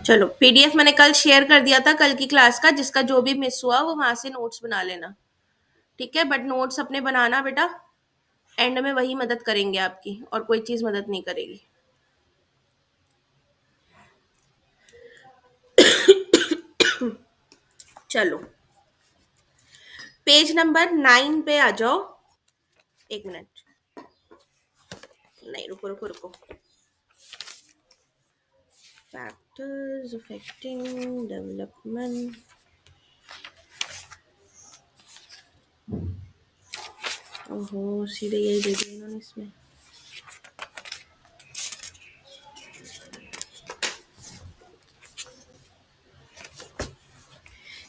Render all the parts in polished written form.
चलो, पीडीएफ मैंने कल शेयर कर दिया था कल की क्लास का, जिसका जो भी मिस हुआ वो वहां से नोट्स बना लेना। ठीक है, बट नोट्स अपने बनाना बेटा, एंड में वही मदद करेंगे आपकी, और कोई चीज मदद नहीं करेगी। चलो, पेज नंबर 9 पे आ जाओ। एक मिनट, नहीं, रुको रुको रुको। Factors affecting development. ओहो, सीधे यही दे दिया इन्होंने इसमें।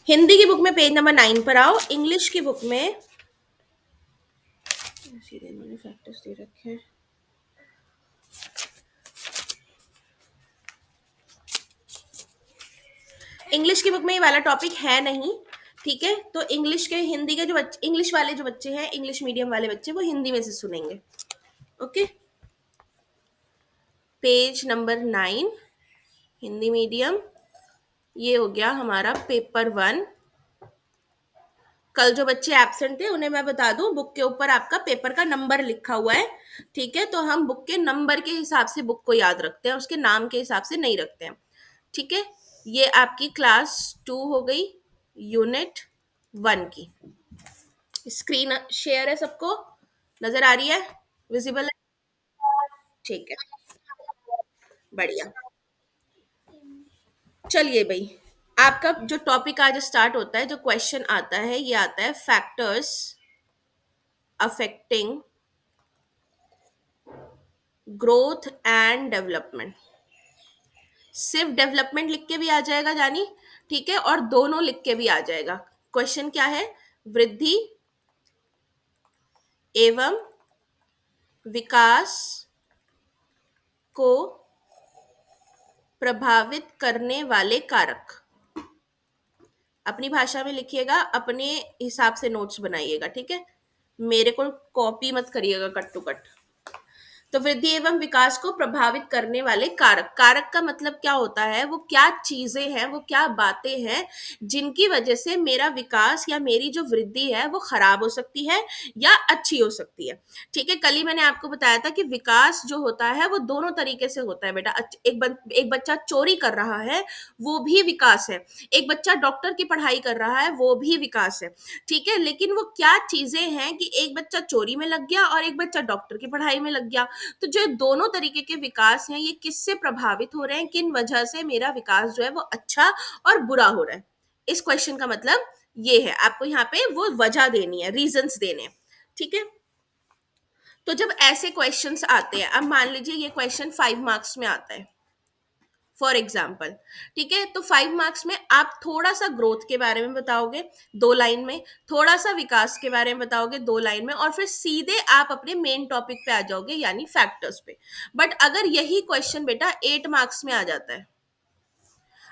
हिंदी की बुक में पेज नंबर 9 पर आओ। इंग्लिश की बुक में सीधे इन्होंने फैक्टर्स दे रखे हैं। इंग्लिश की बुक में ये वाला टॉपिक है नहीं। ठीक है, तो इंग्लिश के हिंदी के जो बच्चे, इंग्लिश वाले जो बच्चे हैं, इंग्लिश मीडियम वाले बच्चे, वो हिंदी में से सुनेंगे। Okay, page number 9, Hindi medium. ये हो गया हमारा पेपर 1। कल जो बच्चे एब्सेंट थे उन्हें मैं बता दूं, बुक के ऊपर आपका पेपर का नंबर लिखा हुआ है। ठीक है, तो हम बुक के नंबर के हिसाब से बुक को याद रखते हैं, उसके नाम के हिसाब से नहीं रखते हैं। ठीक है, ये आपकी क्लास 2 हो गई, यूनिट 1 की। स्क्रीन शेयर है, सबको नजर आ रही है, विजिबल है? ठीक है, बढ़िया। चलिए भाई, आपका जो टॉपिक आज स्टार्ट होता है, जो क्वेश्चन आता है, ये आता है factors affecting growth and development. सिर्फ डेवलपमेंट लिख के भी आ जाएगा जानी, ठीक है, और दोनों लिख के भी आ जाएगा। क्वेश्चन क्या है? वृद्धि एवं विकास को प्रभावित करने वाले कारक। अपनी भाषा में लिखिएगा, अपने हिसाब से नोट्स बनाइएगा। ठीक है, मेरे को कॉपी मत करिएगा कट टू कट। तो वृद्धि एवं विकास को प्रभावित करने वाले कारक। कारक का मतलब क्या होता है? वो क्या चीजें हैं, वो क्या बातें हैं जिनकी वजह से मेरा विकास या मेरी जो वृद्धि है वो खराब हो सकती है या अच्छी हो सकती है। ठीक है, कल ही मैंने आपको बताया था कि विकास जो होता है वो दोनों तरीके से होता है बेटा। एक बच्चा चोरी कर रहा है, वो भी विकास है। एक बच्चा डॉक्टर की पढ़ाई कर रहा है, वो भी विकास है। ठीक है, लेकिन वो क्या चीजें हैं कि एक बच्चा चोरी में लग गया और एक बच्चा डॉक्टर की पढ़ाई में लग गया। तो जो दोनों तरीके के विकास हैं, ये किससे प्रभावित हो रहे हैं, किन वजह से मेरा विकास जो है वो अच्छा और बुरा हो रहा है। इस क्वेश्चन का मतलब ये है, आपको यहाँ पे वो वजह देनी है, रीजंस देने हैं। ठीक है, तो जब ऐसे क्वेश्चंस आते हैं, अब मान लीजिए ये क्वेश्चन 5 मार्क्स में आता है फॉर एग्जाम्पल। ठीक है, तो 5 मार्क्स में आप थोड़ा सा ग्रोथ के बारे में बताओगे 2 लाइन में, थोड़ा सा विकास के बारे में बताओगे 2 लाइन में, और फिर सीधे आप अपने मेन टॉपिक पे आ जाओगे, यानी फैक्टर्स पे। बट अगर यही क्वेश्चन बेटा 8 मार्क्स में आ जाता है,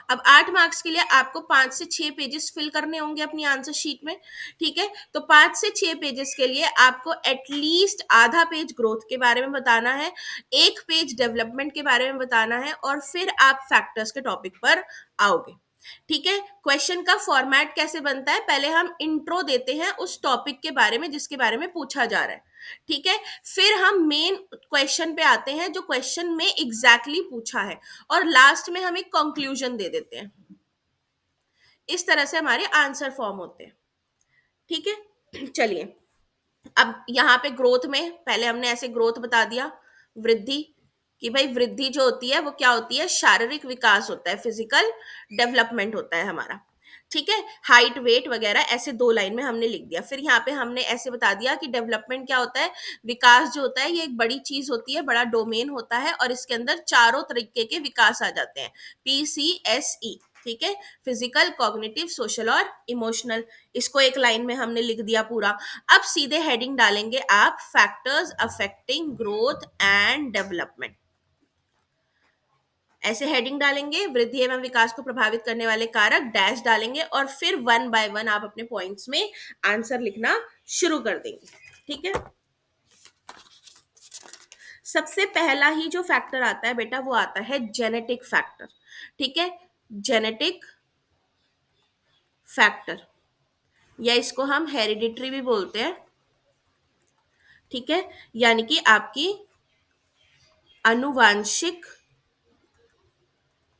अब 8 मार्क्स के लिए आपको 5 से 6 पेजेस फिल करने होंगे अपनी आंसर शीट में। ठीक है, तो 5 से 6 पेजेस के लिए आपको एटलीस्ट आधा पेज ग्रोथ के बारे में बताना है, 1 पेज डेवलपमेंट के बारे में बताना है, और फिर आप फैक्टर्स के टॉपिक पर आओगे। ठीक है, क्वेश्चन का फॉर्मेट कैसे बनता है? पहले हम इंट्रो देते हैं उस टॉपिक के बारे में जिसके बारे में पूछा जा रहा है। ठीक है, फिर हम मेन क्वेश्चन पे आते हैं जो क्वेश्चन में एग्जैक्टली पूछा है, और लास्ट में हम एक कंक्लूजन दे देते हैं। इस तरह से हमारे आंसर फॉर्म होते हैं। ठीक है, चलिए, अब यहाँ पे ग्रोथ में पहले हमने ऐसे ग्रोथ बता दिया, वृद्धि, कि भाई वृद्धि जो होती है वो क्या होती है? शारीरिक विकास होता है, फिजिकल डेवलपमेंट होता है हमारा। ठीक है, हाइट वेट वगैरह ऐसे 2 लाइन में हमने लिख दिया। फिर यहाँ पे हमने ऐसे बता दिया कि डेवलपमेंट क्या होता है, विकास जो होता है ये एक बड़ी चीज होती है, बड़ा डोमेन होता है, और इसके अंदर चारों तरीके के विकास आ जाते हैं, PCSE। ठीक है, फिजिकल, कॉग्निटिव, सोशल और इमोशनल। इसको 1 लाइन में हमने लिख दिया पूरा। अब सीधे हेडिंग डालेंगे आप, factors affecting growth and development. ऐसे हेडिंग डालेंगे, वृद्धि एवं विकास को प्रभावित करने वाले कारक, डैश डालेंगे, और फिर 1 बाय 1 आप अपने पॉइंट्स में आंसर लिखना शुरू कर देंगे। ठीक है, सबसे पहला ही जो फैक्टर आता है बेटा वो आता है जेनेटिक फैक्टर। ठीक है, जेनेटिक फैक्टर, या इसको हम हेरिडिटरी भी बोलते हैं। ठीक है, यानी कि आपकी आनुवांशिक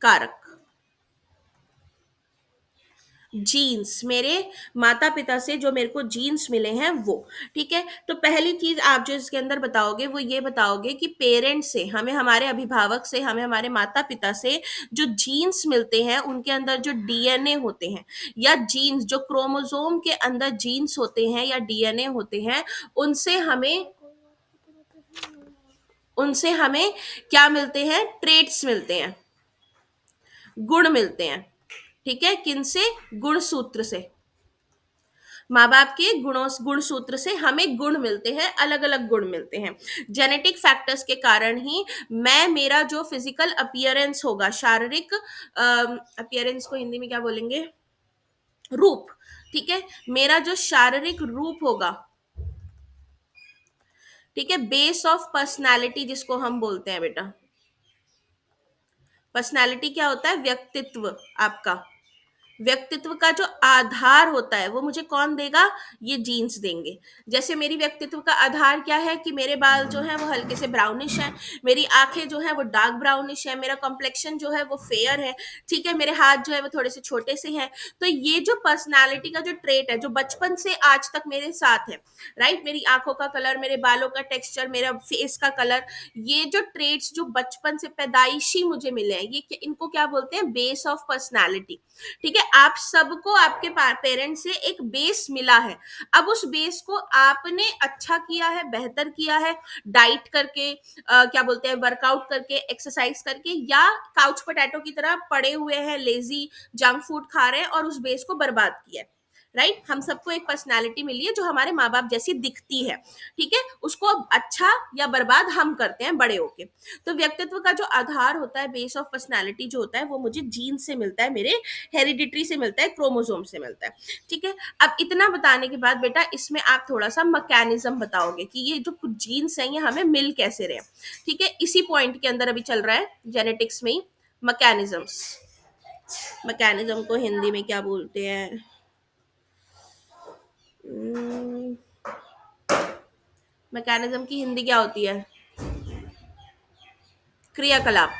कारक, जीन्स, मेरे माता पिता से जो मेरे को जीन्स मिले हैं वो। ठीक है, तो पहली चीज आप जो इसके अंदर बताओगे वो ये बताओगे कि पेरेंट्स से हमें, हमारे अभिभावक से हमें, हमारे माता पिता से जो जीन्स मिलते हैं उनके अंदर जो डीएनए होते हैं, या जीन्स जो क्रोमोसोम के अंदर जीन्स होते हैं या डीएनए होते हैं, उनसे हमें उनसे हमें क्या मिलते हैं, ट्रेट्स मिलते हैं, गुण मिलते हैं। ठीक है, किनसे, गुण सूत्र से, माँ बाप के गुणों, गुण सूत्र से हमें गुण मिलते हैं, अलग अलग गुण मिलते हैं। जेनेटिक फैक्टर्स के कारण ही मैं, मेरा जो फिजिकल अपीयरेंस होगा, शारीरिक अपीयरेंस को हिंदी में क्या बोलेंगे, रूप। ठीक है, मेरा जो शारीरिक रूप होगा, ठीक है, बेस ऑफ पर्सनालिटी जिसको हम बोलते हैं बेटा। पर्सनालिटी क्या होता है, व्यक्तित्व, आपका व्यक्तित्व का जो आधार होता है वो मुझे कौन देगा, ये जीन्स देंगे। जैसे मेरी व्यक्तित्व का आधार क्या है कि मेरे बाल जो है वो हल्के से ब्राउनिश है, मेरी आंखें जो है वो डार्क ब्राउनिश है, मेरा कॉम्प्लेक्शन जो है वो फेयर है। ठीक है, मेरे हाथ जो है वो थोड़े से छोटे से हैं। तो ये जो पर्सनालिटी का जो ट्रेट है जो बचपन से आज तक मेरे साथ है, राइट, मेरी आंखों का कलर, मेरे बालों का टेक्सचर, मेरा फेस का कलर, ये जो ट्रेट्स जो बचपन से पैदाइशी मुझे मिले हैं, ये इनको क्या बोलते हैं, बेस ऑफ पर्सनालिटी। ठीक है, आप सबको आपके पेरेंट्स से एक बेस मिला है। अब उस बेस को आपने अच्छा किया है, बेहतर किया है, डाइट करके, क्या बोलते हैं, वर्कआउट करके, एक्सरसाइज करके, या काउच पोटैटो की तरह पड़े हुए हैं, लेजी जंक फूड खा रहे हैं और उस बेस को बर्बाद किया है। राइट, हम सबको एक पर्सनालिटी मिली है जो हमारे माँ बाप जैसी दिखती है। ठीक है, उसको अच्छा या बर्बाद हम करते हैं बड़े होके। तो व्यक्तित्व का जो आधार होता है, बेस ऑफ पर्सनालिटी जो होता है, वो मुझे जीन से मिलता है, मेरे हेरिडिटरी से मिलता है, क्रोमोसोम से मिलता है। ठीक है, अब इतना बताने के बाद बेटा इसमें आप थोड़ा सा मैकेनिज्म बताओगे कि ये जो कुछ जीन्स हैं ये हमें मिल कैसे रहे। ठीक है, इसी पॉइंट के अंदर अभी चल रहा है जेनेटिक्स में ही मैकेनिज्म्स। मैकेनिज्म को हिंदी में क्या बोलते हैं, मैकेनिज्म की हिंदी क्या होती है, क्रियाकलाप।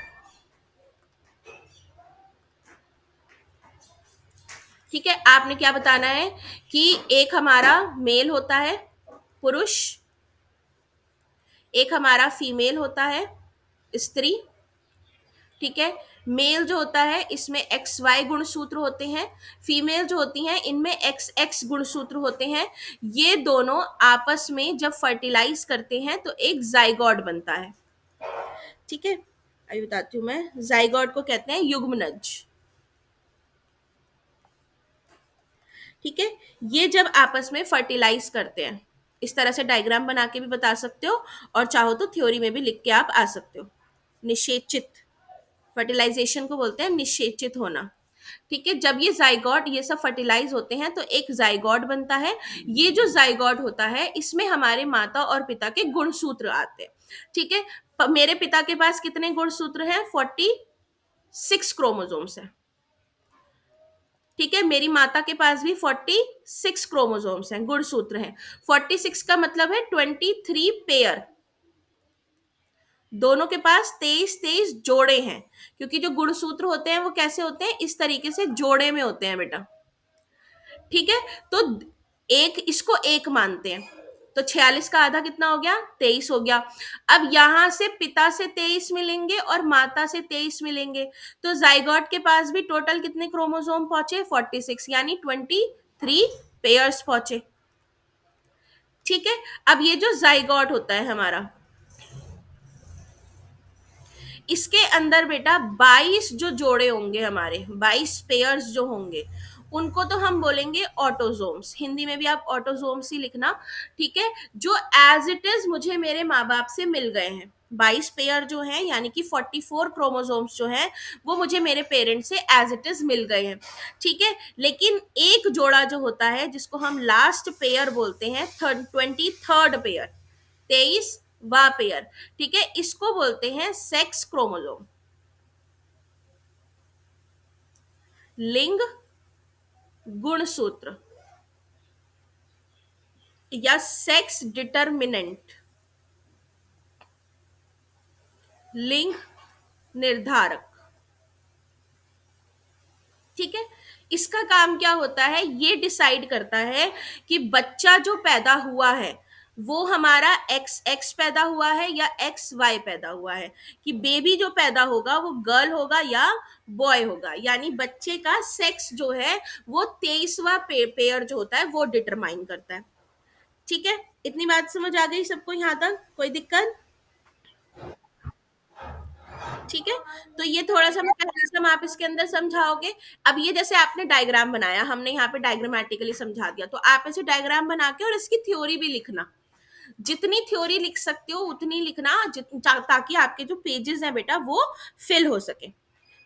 ठीक है, आपने क्या बताना है कि एक हमारा मेल होता है, पुरुष, एक हमारा फीमेल होता है, स्त्री। ठीक है, मेल जो होता है इसमें एक्स वाई गुणसूत्र होते हैं, फीमेल जो होती हैं इनमें एक्स एक्स गुणसूत्र होते हैं। ये दोनों आपस में जब फर्टिलाइज करते हैं तो एक जाइगोट बनता है। ठीक है, अभी बताती हूँ मैं, जाइगोट को कहते हैं युग्मनज। ठीक है, ये जब आपस में फर्टिलाइज करते हैं, इस तरह से डायग्राम बना के भी बता सकते हो, और चाहो तो थ्योरी में भी लिख के आप आ सकते हो। निषेचित, फर्टिलाइजेशन को बोलते हैं निषेचित होना। ठीक है, जब ये जाइगोट ये सब फर्टिलाइज होते हैं तो एक जाइगोट बनता है। ये जो जाइगोट होता है इसमें हमारे माता और पिता के गुणसूत्र आते हैं। ठीक है, मेरे पिता के पास कितने गुणसूत्र हैं, 46 क्रोमोसोम्स हैं। ठीक है, मेरी माता के पास भी 46 क्रोमोसोम्स हैं, गुणसूत्र हैं। 46 का मतलब है 23 पेयर, दोनों के पास 23 जोड़े हैं, क्योंकि जो गुणसूत्र होते हैं वो कैसे होते हैं, इस तरीके से जोड़े में होते हैं बेटा। ठीक है, तो एक, इसको एक मानते हैं, तो 46 का आधा कितना हो गया, 23 हो गया। अब यहां से पिता से 23 मिलेंगे और माता से 23 मिलेंगे, तो जाइगोट के पास भी टोटल कितने क्रोमोसोम पहुंचे, 46, यानी 23 पेयर्स पहुंचे। ठीक है, अब ये जो जाइगोट होता है हमारा, इसके अंदर बेटा 22 जो जोड़े होंगे, हमारे 22 पेयर्स जो होंगे, उनको तो हम बोलेंगे ऑटोजोम्स। हिंदी में भी आप ऑटोजोम्स ही लिखना। ठीक है, जो एज इट इज मुझे मेरे माँ बाप से मिल गए हैं, 22 पेयर जो हैं, यानी कि 44 क्रोमोसोम्स जो हैं वो मुझे मेरे पेरेंट्स से एज इट इज मिल गए हैं। ठीक है, लेकिन एक जोड़ा जो होता है जिसको हम लास्ट पेयर बोलते हैं, 23rd पेयर, 23 वा पेयर। ठीक है, इसको बोलते हैं सेक्स क्रोमोसोम। लिंग गुणसूत्र या सेक्स डिटरमिनेंट, लिंग निर्धारक। ठीक है, इसका काम क्या होता है, ये डिसाइड करता है कि बच्चा जो पैदा हुआ है वो हमारा एक्स एक्स पैदा हुआ है या एक्स वाई पैदा हुआ है, कि बेबी जो पैदा होगा वो गर्ल होगा या बॉय होगा, यानी बच्चे का सेक्स जो है वो 23वां पेयर जो होता है वो डिटरमाइन करता है। ठीक है, इतनी बात समझ आ गई सबको, यहाँ तक कोई दिक्कत? ठीक है, तो ये थोड़ा सा मैकेनिज्म आप इसके अंदर समझाओगे। अब ये जैसे आपने डायग्राम बनाया, हमने यहाँ पे डायग्रामेटिकली समझा दिया, तो आप ऐसे डायग्राम बना के और इसकी थ्योरी भी लिखना, जितनी थ्योरी लिख सकते हो उतनी लिखना, ताकि आपके जो पेजेस हैं बेटा वो फिल हो सके।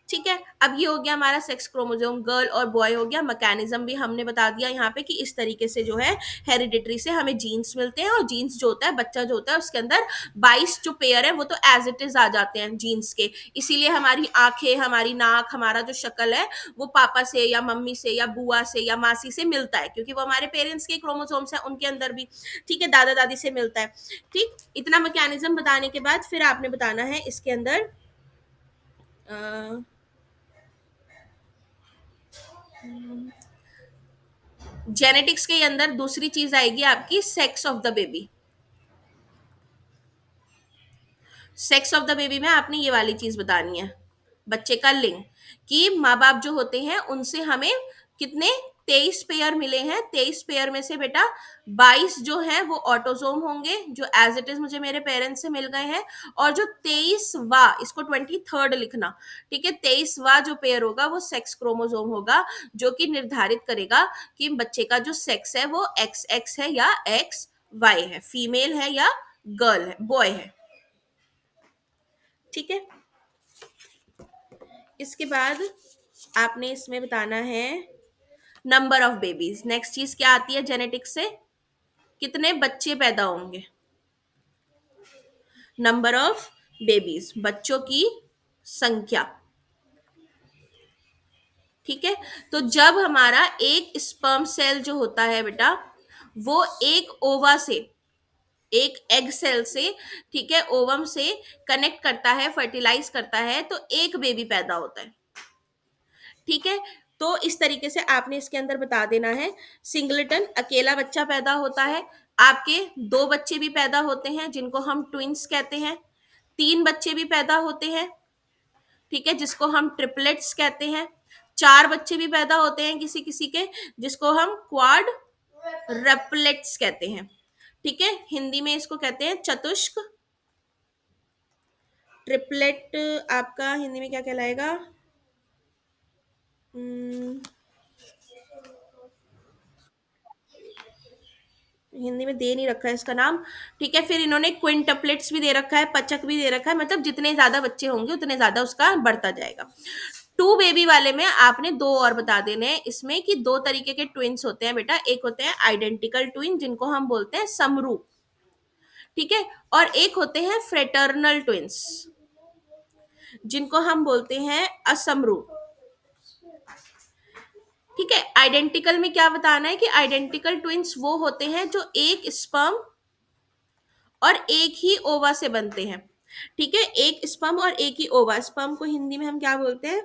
ठीक है, अब ये हो गया हमारा सेक्स क्रोमोसोम, गर्ल और बॉय हो गया। मैकेनिज्म भी हमने बता दिया यहाँ पे कि इस तरीके से जो है हेरिडिटरी से हमें जीन्स मिलते हैं, और जीन्स जो होता है, बच्चा जो होता है उसके अंदर 22 जो पेयर है वो तो एज इट इज आ जाते हैं जीन्स के। इसीलिए हमारी आंखें, हमारी नाक, हमारा जो शक्ल है वो पापा से या मम्मी से या बुआ से या मासी से मिलता है, क्योंकि वो हमारे पेरेंट्स के क्रोमोसोम्स हैं उनके अंदर भी। ठीक है, दादा दादी से मिलता है। ठीक, इतना मैकेनिज्म बताने के बाद फिर आपने बताना है इसके अंदर जेनेटिक्स के अंदर दूसरी चीज आएगी आपकी sex of the baby. Sex of the baby में आपने ये वाली चीज बतानी है, बच्चे का लिंग, कि माँ बाप जो होते हैं उनसे हमें कितने 23 पेयर मिले हैं, 23 पेयर में से बेटा 22 जो है वो ऑटोसोम होंगे, जो एज इट इज मुझे मेरे पेरेंट्स से मिल गए हैं, और जो 23वां, इसको 23rd लिखना। ठीक है, 23वां जो पेयर होगा वो सेक्स क्रोमोसोम होगा, जो कि निर्धारित करेगा कि बच्चे का जो सेक्स है वो एक्स एक्स है या एक्स वाई है, फीमेल है या गर्ल है, बॉय है। ठीक है, इसके बाद आपने इसमें बताना है नंबर ऑफ बेबीज। नेक्स्ट चीज क्या आती है जेनेटिक्स से, कितने बच्चे पैदा होंगे, नंबर ऑफ बेबीज, बच्चों की संख्या। ठीक है, तो जब हमारा एक स्पर्म सेल जो होता है बेटा वो एक ओवा से, एक एग सेल से, ठीक है, ओवम से कनेक्ट करता है, फर्टिलाइज करता है, तो एक बेबी पैदा होता है। ठीक है, तो इस तरीके से आपने इसके अंदर बता देना है। सिंगलेटन अकेला बच्चा पैदा होता है, आपके दो बच्चे भी पैदा होते हैं जिनको हम ट्विंस कहते हैं, तीन बच्चे भी पैदा होते हैं, ठीक है, जिसको हम ट्रिपलेट्स कहते हैं, चार बच्चे भी पैदा होते हैं किसी किसी के, जिसको हम क्वाड रेपलेट्स कहते हैं। ठीक है, हिंदी में इसको कहते हैं चतुष्क। ट्रिपलेट आपका हिंदी में क्या कहलाएगा, हम्म, हिंदी में दे नहीं रखा है इसका नाम। ठीक है, फिर इन्होंने क्विंटपलेट्स भी दे रखा है, पचक भी दे रखा है, मतलब जितने ज्यादा बच्चे होंगे उतने ज्यादा उसका बढ़ता जाएगा। टू बेबी वाले में आपने दो और बता देने हैं इसमें, कि दो तरीके के ट्विंस होते हैं बेटा, एक होते हैं आइडेंटिकल ट्विन जिनको हम बोलते हैं समरूप, ठीक है, और एक होते हैं फ्रेटर्नल ट्विंस जिनको हम बोलते हैं असमरूप। ठीक है, आइडेंटिकल में क्या बताना है कि आइडेंटिकल ट्विंस वो होते हैं जो एक स्पर्म और एक ही ओवा से बनते हैं। ठीक है, एक स्पर्म और एक ही ओवा, स्पर्म को हिंदी में हम क्या बोलते हैं,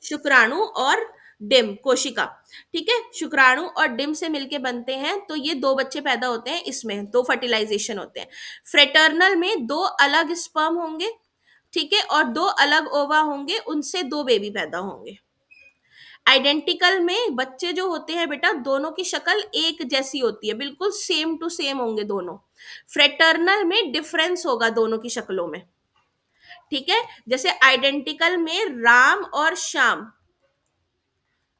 शुक्राणु, और डिम कोशिका। ठीक है, शुक्राणु और डिम से मिलके बनते हैं, तो ये दो बच्चे पैदा होते हैं, इसमें दो फर्टिलाइजेशन होते हैं। फ्रेटर्नल में दो अलग स्पर्म होंगे, ठीक है, और दो अलग ओवा होंगे, उनसे दो बेबी पैदा होंगे। आइडेंटिकल में बच्चे जो होते हैं बेटा दोनों की शक्ल एक जैसी होती है, बिल्कुल सेम टू सेम होंगे दोनों। फ्रेटर्नल में डिफरेंस होगा दोनों की शक्लों में। ठीक है, जैसे आइडेंटिकल में राम और श्याम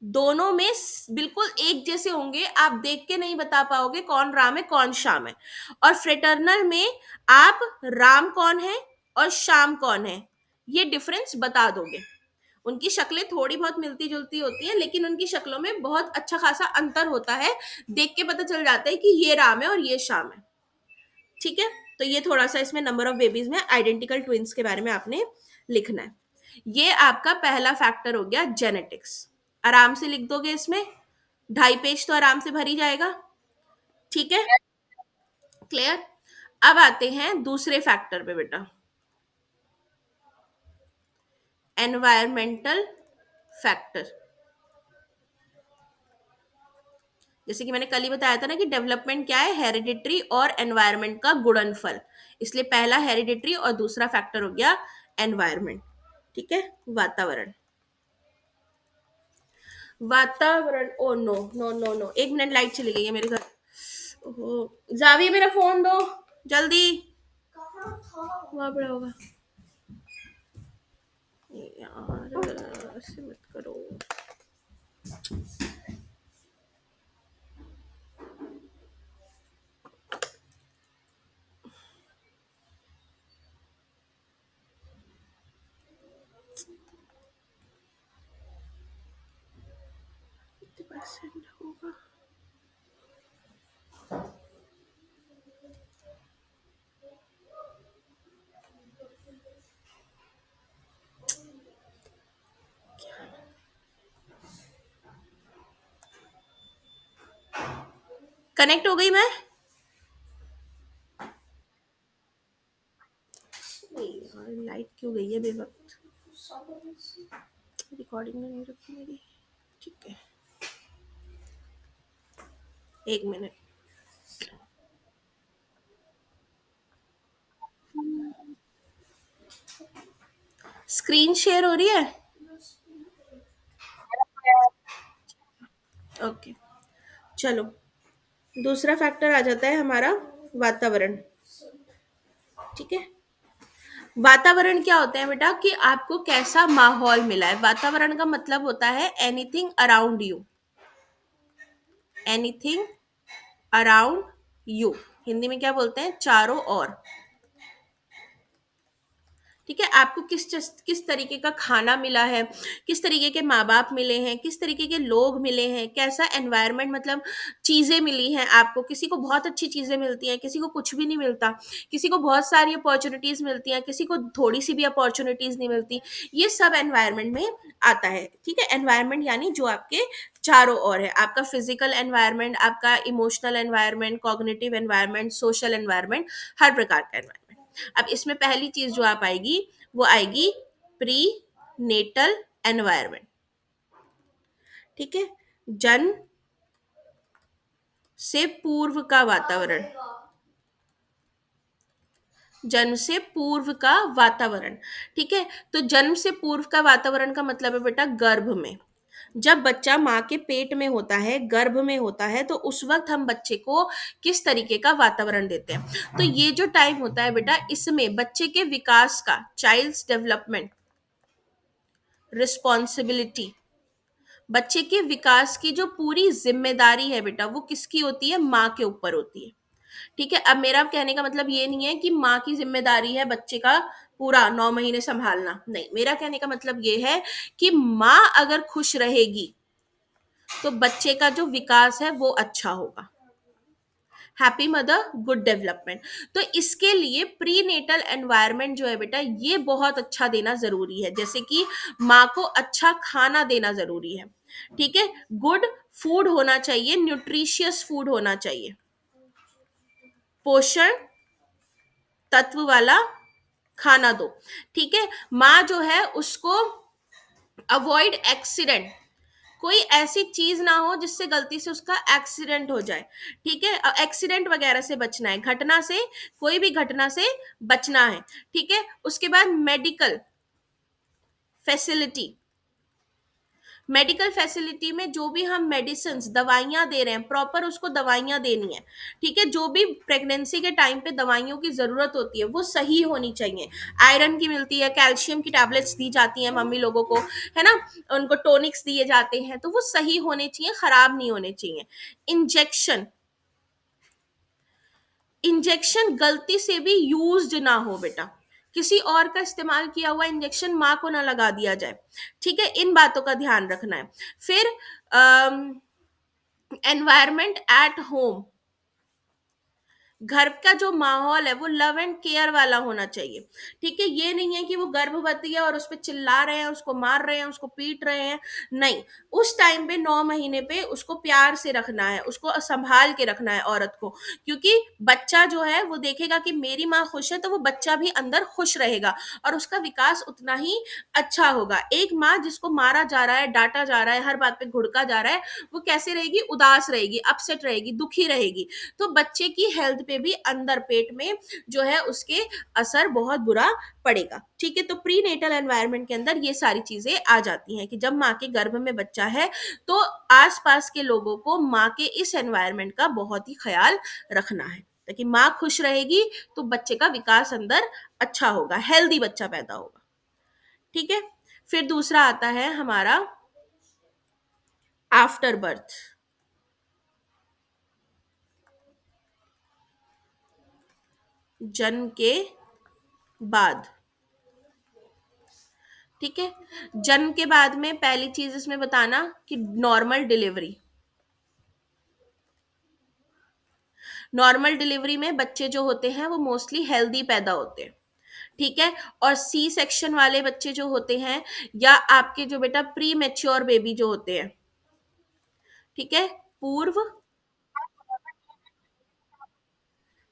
दोनों में बिल्कुल एक जैसे होंगे, आप देख के नहीं बता पाओगे कौन राम है कौन श्याम है। और फ्रेटर्नल में आप राम कौन है और श्याम कौन है ये डिफरेंस बता दोगे। उनकी शक्लें थोड़ी बहुत मिलती जुलती होती हैं, लेकिन उनकी शक्लों में बहुत अच्छा खासा अंतर होता है। देख के पता चल जाता है कि ये राम है और ये श्याम है। ठीक है, तो ये थोड़ा सा इसमें नंबर ऑफ बेबीज में आइडेंटिकल ट्विंस के बारे में आपने लिखना है। ये आपका पहला फैक्टर हो गया जेनेटिक्स। आराम से लिख दोगे इसमें, 2.5 पेज तो आराम से भर ही जाएगा। ठीक है, क्लियर। अब आते हैं दूसरे फैक्टर पे बेटा, एनवायरमेंटल फैक्टर। जैसे कि मैंने कल ही बताया था ना कि डेवलपमेंट क्या है, हेरिडिटरी और एनवायरमेंट का गुणनफल। इसलिए पहला हेरिडिटरी और दूसरा फैक्टर हो गया एनवायरमेंट। ठीक है, वातावरण। वातावरण, oh no no no no, 1 minute, light चली गई है मेरे घर। ओहो, जाविये मेरा फोन दो जल्दी। वहां पड़ा होगा। यार ऐसे मत करो। कितने परसेंट होगा? कनेक्ट हो गई मैं? लाइट क्यों गई है बेवक्त? रिकॉर्डिंग में नहीं रखी मेरी। ठीक है, 1 मिनट। स्क्रीन शेयर हो रही है? ओके, चलो। दूसरा फैक्टर आ जाता है हमारा वातावरण। ठीक है, वातावरण क्या होता है बेटा कि आपको कैसा माहौल मिला है। वातावरण का मतलब होता है anything around you, anything around you. Hindi में क्या बोलते हैं? चारों ओर। ठीक है, आपको किस तरीके का खाना मिला है, किस तरीके के माँ बाप मिले हैं, किस तरीके के लोग मिले हैं, कैसा एनवायरनमेंट, मतलब चीजें मिली हैं आपको। किसी को बहुत अच्छी चीजें मिलती हैं, किसी को कुछ भी नहीं मिलता, किसी को बहुत सारी अपॉर्चुनिटीज मिलती हैं, किसी को थोड़ी सी भी अपॉर्चुनिटीज नहीं मिलती। ये सब एनवायरनमेंट में आता है। ठीक है, एनवायरनमेंट यानी जो आपके चारों ओर है, आपका फिजिकल एनवायरनमेंट, आपका emotional environment, cognitive environment, social environment, हर प्रकार का एनवायरनमेंट। अब इसमें पहली चीज जो आप आएगी वो आएगी प्री नेटल एनवायरनमेंट। ठीक है, जन्म से पूर्व का वातावरण, जन्म से पूर्व का वातावरण। ठीक है, तो जन्म से पूर्व का वातावरण का मतलब है बेटा गर्भ में। जब बच्चा माँ के पेट में होता है, गर्भ में होता है, तो उस वक्त हम बच्चे को किस तरीके का वातावरण देते हैं। तो ये जो टाइम होता है बेटा, इसमें बच्चे के विकास का, चाइल्ड्स डेवलपमेंट रिस्पॉन्सिबिलिटी, बच्चे के विकास की जो पूरी जिम्मेदारी है बेटा, वो किसकी होती है? माँ के ऊपर होती है। ठीक है, अब मेरा कहने का मतलब ये नहीं है कि माँ की जिम्मेदारी है बच्चे का पूरा 9 महीने संभालना, नहीं। मेरा कहने का मतलब ये है कि माँ अगर खुश रहेगी तो बच्चे का जो विकास है वो अच्छा होगा। Happy mother good development. तो इसके लिए प्री नेटल एनवायरनमेंट जो है बेटा, ये बहुत अच्छा देना जरूरी है। जैसे कि माँ को अच्छा खाना देना जरूरी है। ठीक है, गुड फूड होना चाहिए, न्यूट्रिशियस फूड होना चाहिए, पोषण तत्व वाला खाना दो। ठीक है, माँ जो है उसको अवॉइड एक्सीडेंट, कोई ऐसी चीज ना हो जिससे गलती से उसका एक्सीडेंट हो जाए। ठीक है, एक्सीडेंट वगैरह से बचना है, घटना से, कोई भी घटना से बचना है। ठीक है, उसके बाद मेडिकल फैसिलिटी, मेडिकल फैसिलिटी में जो भी हम मेडिसिन दवाइयां दे रहे हैं, प्रॉपर उसको दवाइयां देनी है। ठीक है, जो भी प्रेगनेंसी के टाइम पे दवाइयों की जरूरत होती है वो सही होनी चाहिए। आयरन की मिलती है, कैल्शियम की टैबलेट्स दी जाती हैं मम्मी लोगों को, है ना, उनको टोनिक्स दिए जाते हैं, तो वो सही होने चाहिए, खराब नहीं होने चाहिए। इंजेक्शन, इंजेक्शन गलती से भी यूज्ड ना हो बेटा, किसी और का इस्तेमाल किया हुआ इंजेक्शन माँ को ना लगा दिया जाए। ठीक है, इन बातों का ध्यान रखना है। फिर एनवायरमेंट एट होम, घर का जो माहौल है वो लव एंड केयर वाला होना चाहिए। ठीक है, ये नहीं है कि वो गर्भवती है और उस पर चिल्ला रहे हैं, उसको मार रहे हैं, उसको पीट रहे हैं। नहीं, उस टाइम पे 9 महीने पे उसको प्यार से रखना है, उसको संभाल के रखना है औरत को। क्योंकि बच्चा जो है वो देखेगा कि मेरी माँ खुश है, तो वो बच्चा भी अंदर खुश रहेगा और उसका विकास उतना ही अच्छा होगा। एक माँ जिसको मारा जा रहा है, डांटा जा रहा है, हर बात पे घुड़का जा रहा है, वो कैसे रहेगी? उदास रहेगी, अपसेट रहेगी, दुखी रहेगी। तो बच्चे की हेल्थ पे भी अंदर पेट में जो है उसके असर बहुत बुरा पड़ेगा। ठीक है, तो प्री नेटल एनवायरनमेंट के अंदर ये सारी चीजें आ जाती हैं कि जब माँ के गर्भ में बच्चा है तो आसपास के लोगों को माँ के इस एनवायरनमेंट का बहुत ही ख्याल रखना है, ताकि माँ खुश रहेगी तो बच्चे का विकास अंदर अच्छा होगा, हेल्दी बच्चा पैदा होगा। ठीक है, फिर दूसरा आता है हमारा आफ्टर बर्थ, जन्म के बाद। ठीक है, जन्म के बाद में पहली चीज इसमें बताना कि नॉर्मल डिलीवरी। नॉर्मल डिलीवरी में बच्चे जो होते हैं वो मोस्टली हेल्दी पैदा होते हैं। ठीक है, और सी सेक्शन वाले बच्चे जो होते हैं, या आपके जो बेटा प्री मेच्योर बेबी जो होते हैं, ठीक है, पूर्व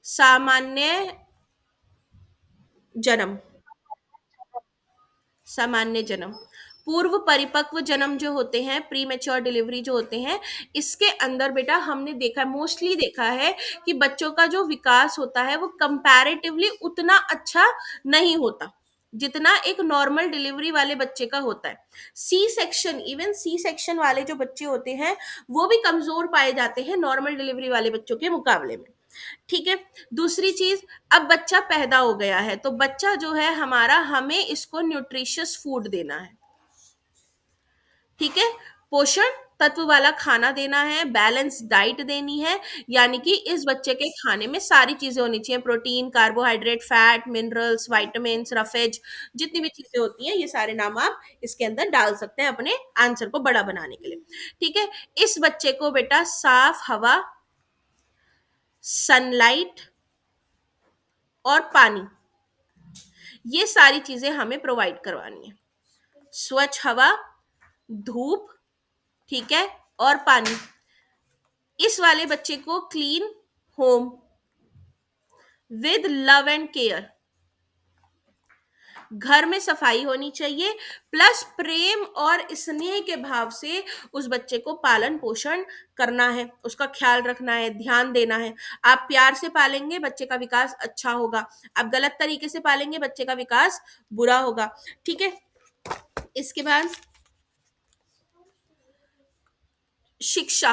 सामान्य जन्म, सामान्य जन्म, पूर्व परिपक्व जन्म जो होते हैं, प्री मेच्योर डिलीवरी जो होते हैं, इसके अंदर बेटा हमने देखा, मोस्टली देखा है कि बच्चों का जो विकास होता है वो कंपैरेटिवली उतना अच्छा नहीं होता जितना एक नॉर्मल डिलीवरी वाले बच्चे का होता है। C section, even C section वाले जो बच्चे होते हैं वो भी कमजोर पाए जाते हैं नॉर्मल डिलीवरी वाले बच्चों के मुकाबले में। ठीक है, दूसरी चीज, अब बच्चा पैदा हो गया है तो बच्चा जो है हमारा, हमें इसको न्यूट्रिशियस फूड देना है। ठीक है, पोषण तत्व वाला खाना देना है, बैलेंस डाइट देनी है। यानी कि इस बच्चे के खाने में सारी चीजें होनी चाहिए, protein, carbohydrate, fat, minerals, vitamin, roughage, जितनी भी चीजें होती हैं ये सारे नाम आप इसके अंदर डाल सकते हैं अपने आंसर को बड़ा बनाने के लिए। ठीक है, इस बच्चे को बेटा साफ हवा, सनलाइट और पानी, ये सारी चीजें हमें प्रोवाइड करवानी है। स्वच्छ हवा, धूप, ठीक है, और पानी। इस वाले बच्चे को clean home with love and care, घर में सफाई होनी चाहिए, प्लस प्रेम और स्नेह के भाव से उस बच्चे को पालन पोषण करना है, उसका ख्याल रखना है, ध्यान देना है। आप प्यार से पालेंगे बच्चे का विकास अच्छा होगा, आप गलत तरीके से पालेंगे बच्चे का विकास बुरा होगा। ठीक है, इसके बाद शिक्षा,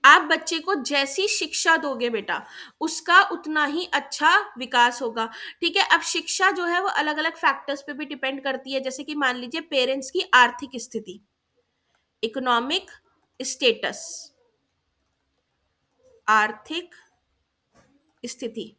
आप बच्चे को जैसी शिक्षा दोगे बेटा उसका उतना ही अच्छा विकास होगा। ठीक है, अब शिक्षा जो है वो अलग अलग फैक्टर्स पे भी डिपेंड करती है, जैसे कि मान लीजिए पेरेंट्स की आर्थिक स्थिति, इकोनॉमिक स्टेटस, आर्थिक स्थिति।